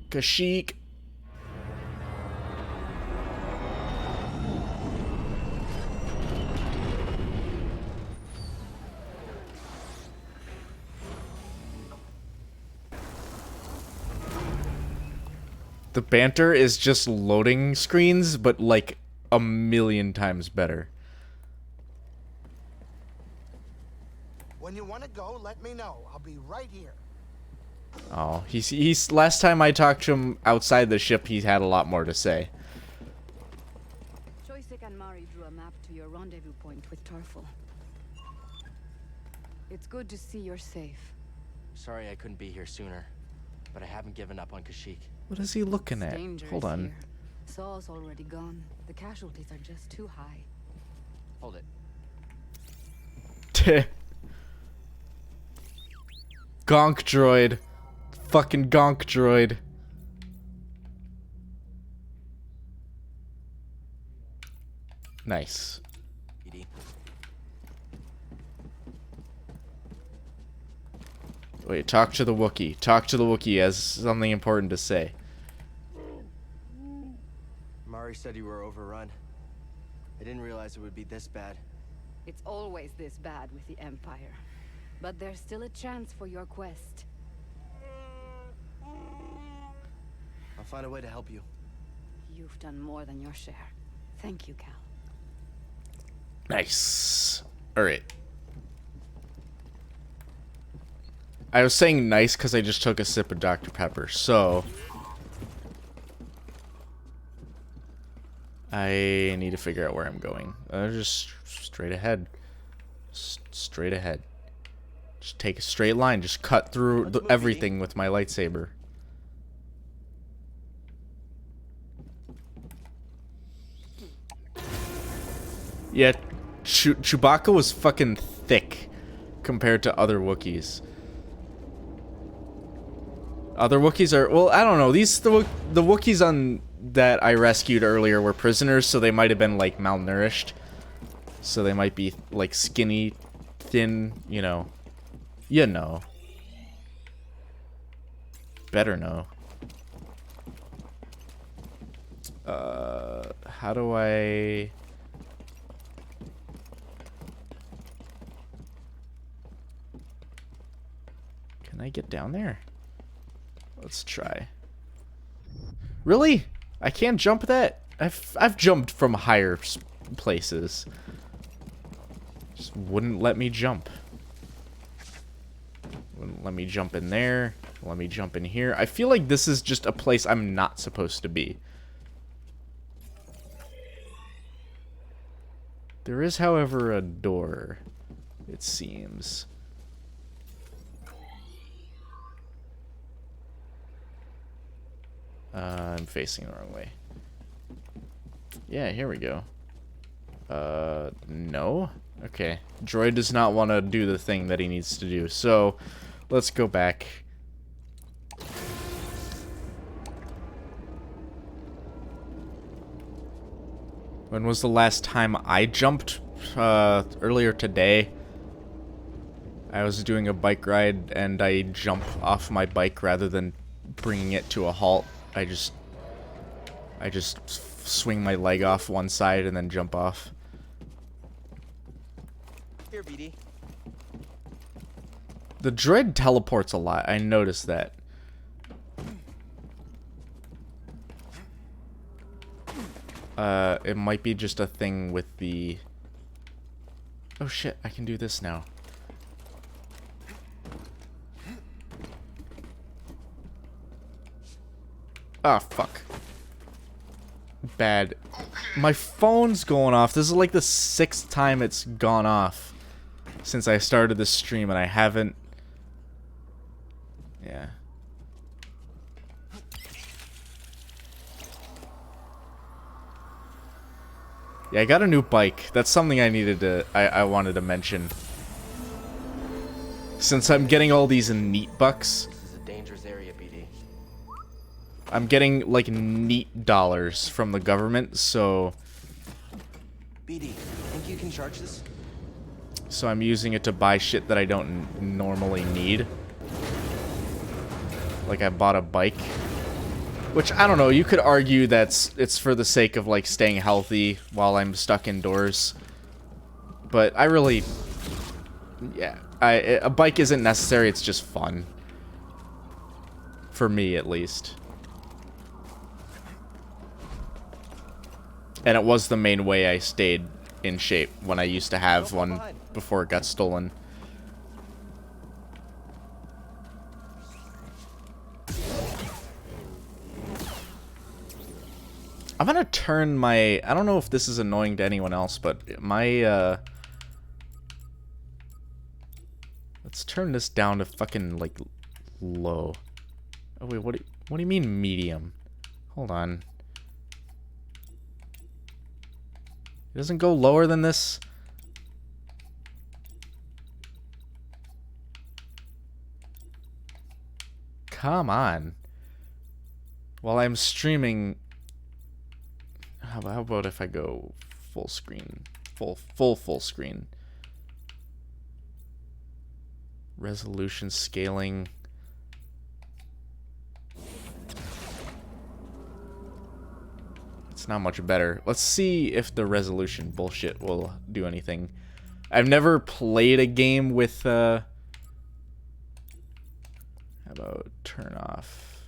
Kashyyyk. The banter is just loading screens, but like a million times better. When you want to go, let me know. I'll be right here. Oh, he's last time I talked to him outside the ship, he had a lot more to say. Choisek and Mari drew a map to your rendezvous point with Tarful. It's good to see you're safe. Sorry I couldn't be here sooner, but I haven't given up on Kashyyyk. What is he looking at? Danger Hold is on. here. Saul's already gone. The casualties are just too high. Hold it. Gonk droid. Fucking gonk droid. Nice. BD. Wait, talk to the Wookiee. Talk to the Wookiee. He has something important to say. Mari said you were overrun. I didn't realize it would be this bad. It's always this bad with the Empire. But there's still a chance for your quest. I'll find a way to help you. You've done more than your share. Thank you, Cal. Nice. Alright. I was saying nice because I just took a sip of Dr. Pepper, so... I need to figure out where I'm going. Just straight ahead. Straight ahead. Just take a straight line. Just cut through everything with my lightsaber. Yeah, Chewbacca was fucking thick compared to other Wookiees. Other Wookiees are, well, I don't know. The Wookiees on that I rescued earlier were prisoners, so they might have been like malnourished. So they might be like skinny, thin, you know. You know. Better know. How do I... Can I get down there? Let's try. Really? I can't jump that? I've jumped from higher places. Just wouldn't let me jump. Wouldn't let me jump in there. Let me jump in here. I feel like this is just a place I'm not supposed to be. There is, however, a door, it seems. I'm facing the wrong way. Yeah, here we go. No? Okay. Droid does not want to do the thing that he needs to do, so let's go back. When was the last time I jumped? Earlier today. I was doing a bike ride and I jump off my bike rather than bringing it to a halt. I just swing my leg off one side and then jump off. Here, BD. The droid teleports a lot. I noticed that. It might be just a thing with the... Oh shit, I can do this now. Ah, fuck. Bad. My phone's going off. This is like the 6th time it's gone off since I started this stream, and I haven't... Yeah. Yeah, I got a new bike. That's something I needed to... I wanted to mention. Since I'm getting all these neat bucks... This is a dangerous area, BD. I'm getting, like, neat dollars from the government, so... BD, think you can charge this? So I'm using it to buy shit that I don't normally need. Like, I bought a bike. Which, I don't know, you could argue it's for the sake of, like, staying healthy while I'm stuck indoors. But I really... Yeah, a bike isn't necessary, it's just fun. For me, at least. And it was the main way I stayed in shape when I used to have one before it got stolen. I'm gonna turn my... I don't know if this is annoying to anyone else, but my, let's Let's turn this down to fucking, like, low. Oh, wait, what do you mean medium? Hold on. It doesn't go lower than this? Come on. While I'm streaming... How about if I go full screen? Full screen. Resolution scaling. It's not much better. Let's see if the resolution bullshit will do anything. I've never played a game with how about turn off?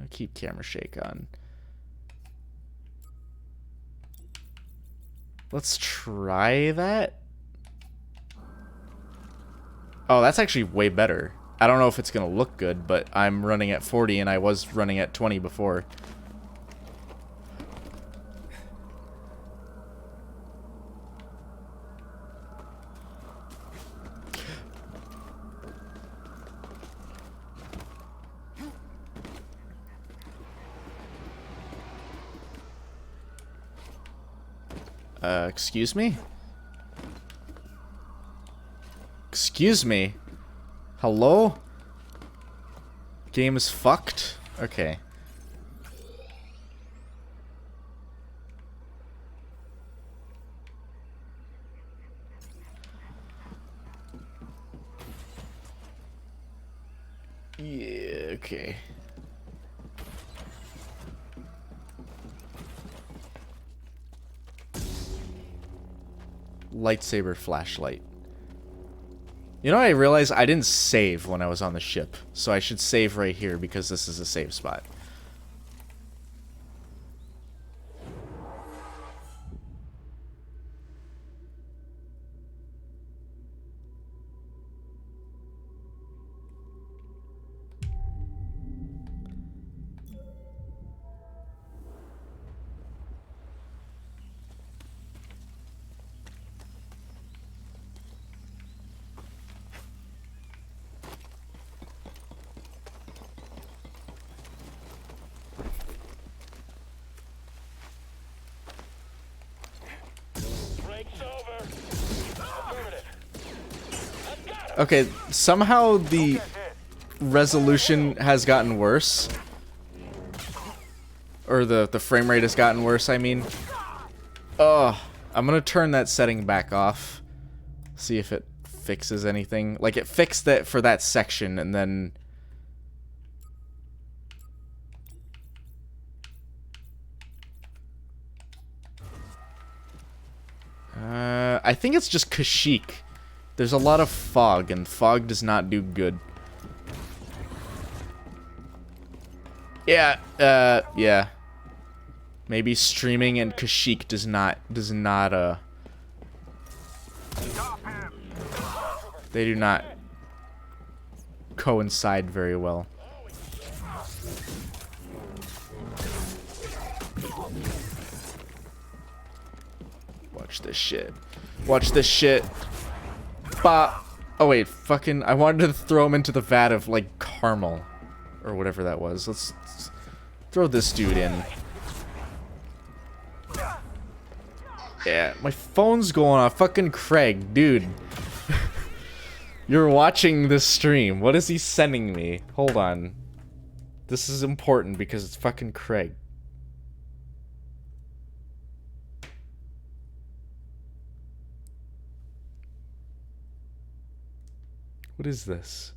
Keep camera shake on. Let's try that. Oh, that's actually way better. I don't know if it's gonna look good, but I'm running at 40 and I was running at 20 before. Excuse me? Excuse me? Hello? Game is fucked? Okay. Yeah, okay. Lightsaber flashlight. You know, I realized I didn't save when I was on the ship, so I should save right here because this is a save spot. Okay, somehow the resolution has gotten worse. Or the frame rate has gotten worse, I mean. Ugh. I'm gonna turn that setting back off. See if it fixes anything. Like, it fixed it for that section, and then... I think it's just Kashyyyk. There's a lot of fog, and fog does not do good. Yeah. Maybe streaming and Kashyyyk does not, they do not coincide very well. Watch this shit. Watch this shit. Bah. Oh wait, fucking, I wanted to throw him into the vat of, like, caramel. Or whatever that was. Let's throw this dude in. Yeah, my phone's going off. Fucking Craig, dude. You're watching this stream. What is he sending me? Hold on. This is important because it's fucking Craig. What is this?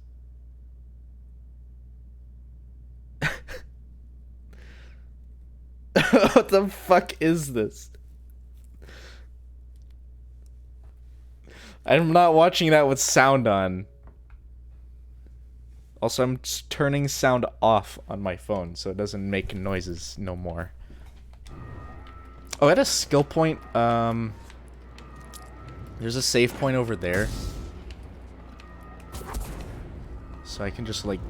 What the fuck is this? I'm not watching that with sound on. Also, I'm just turning sound off on my phone so it doesn't make noises no more. Oh, at a skill point, there's a save point over there. So I can just, like...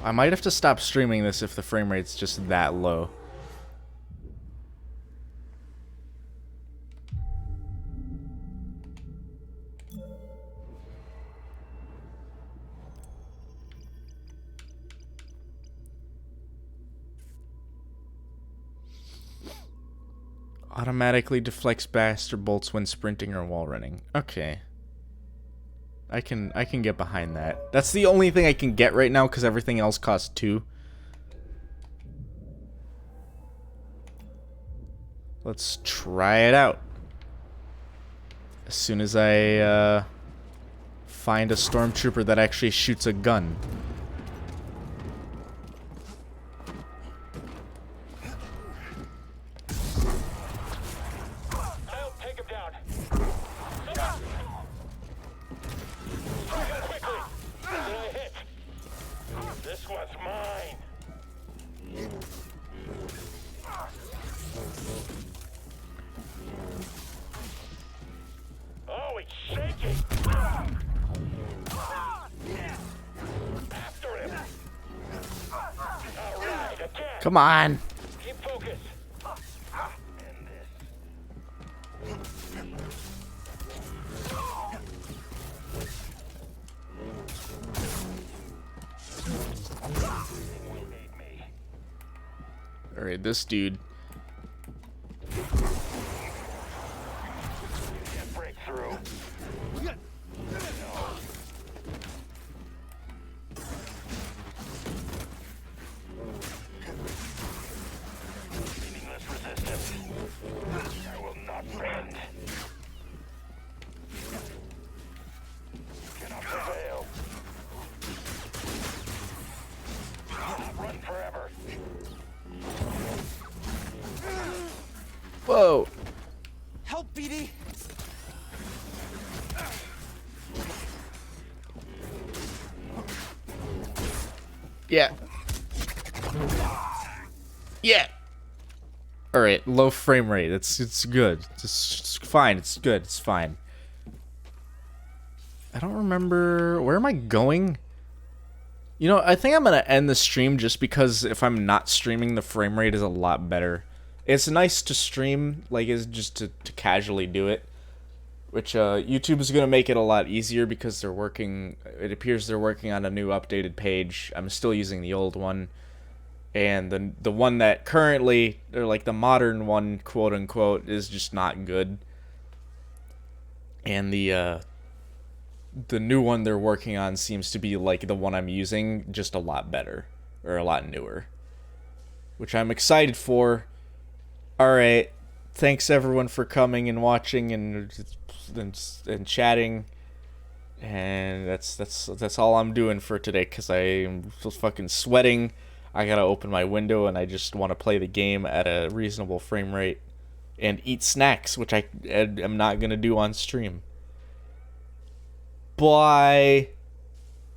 I might have to stop streaming this if the frame rate's just that low. Automatically deflects blaster bolts when sprinting or wall running. Okay. I can get behind that. That's the only thing I can get right now because everything else costs 2. Let's try it out. As soon as I find a stormtrooper that actually shoots a gun. I'll take him down. Strike him quickly. Did I hit? This one's mine. Oh, he's shaking. After him. All right, again. Come on. Keep focus. Alright, this dude. Can't break through. Meaningless resistance. I will not bend. Cannot prevail. Not run forever. Whoa. Help, BD! Yeah. Yeah. All right, low frame rate. It's good. It's fine. It's good. It's fine. I don't remember where am I going? You know, I think I'm going to end the stream just because if I'm not streaming, the frame rate is a lot better. It's nice to stream, like, it's just to casually do it. Which, YouTube is going to make it a lot easier because they're working... It appears they're working on a new updated page. I'm still using the old one. And the one that currently, or like the modern one, quote-unquote, is just not good. And the new one they're working on seems to be like the one I'm using, just a lot better. Or a lot newer. Which I'm excited for. Alright, thanks everyone for coming and watching and chatting. And that's all I'm doing for today, because I'm fucking sweating. I gotta open my window and I just want to play the game at a reasonable frame rate. And eat snacks, which I am not gonna do on stream. Bye.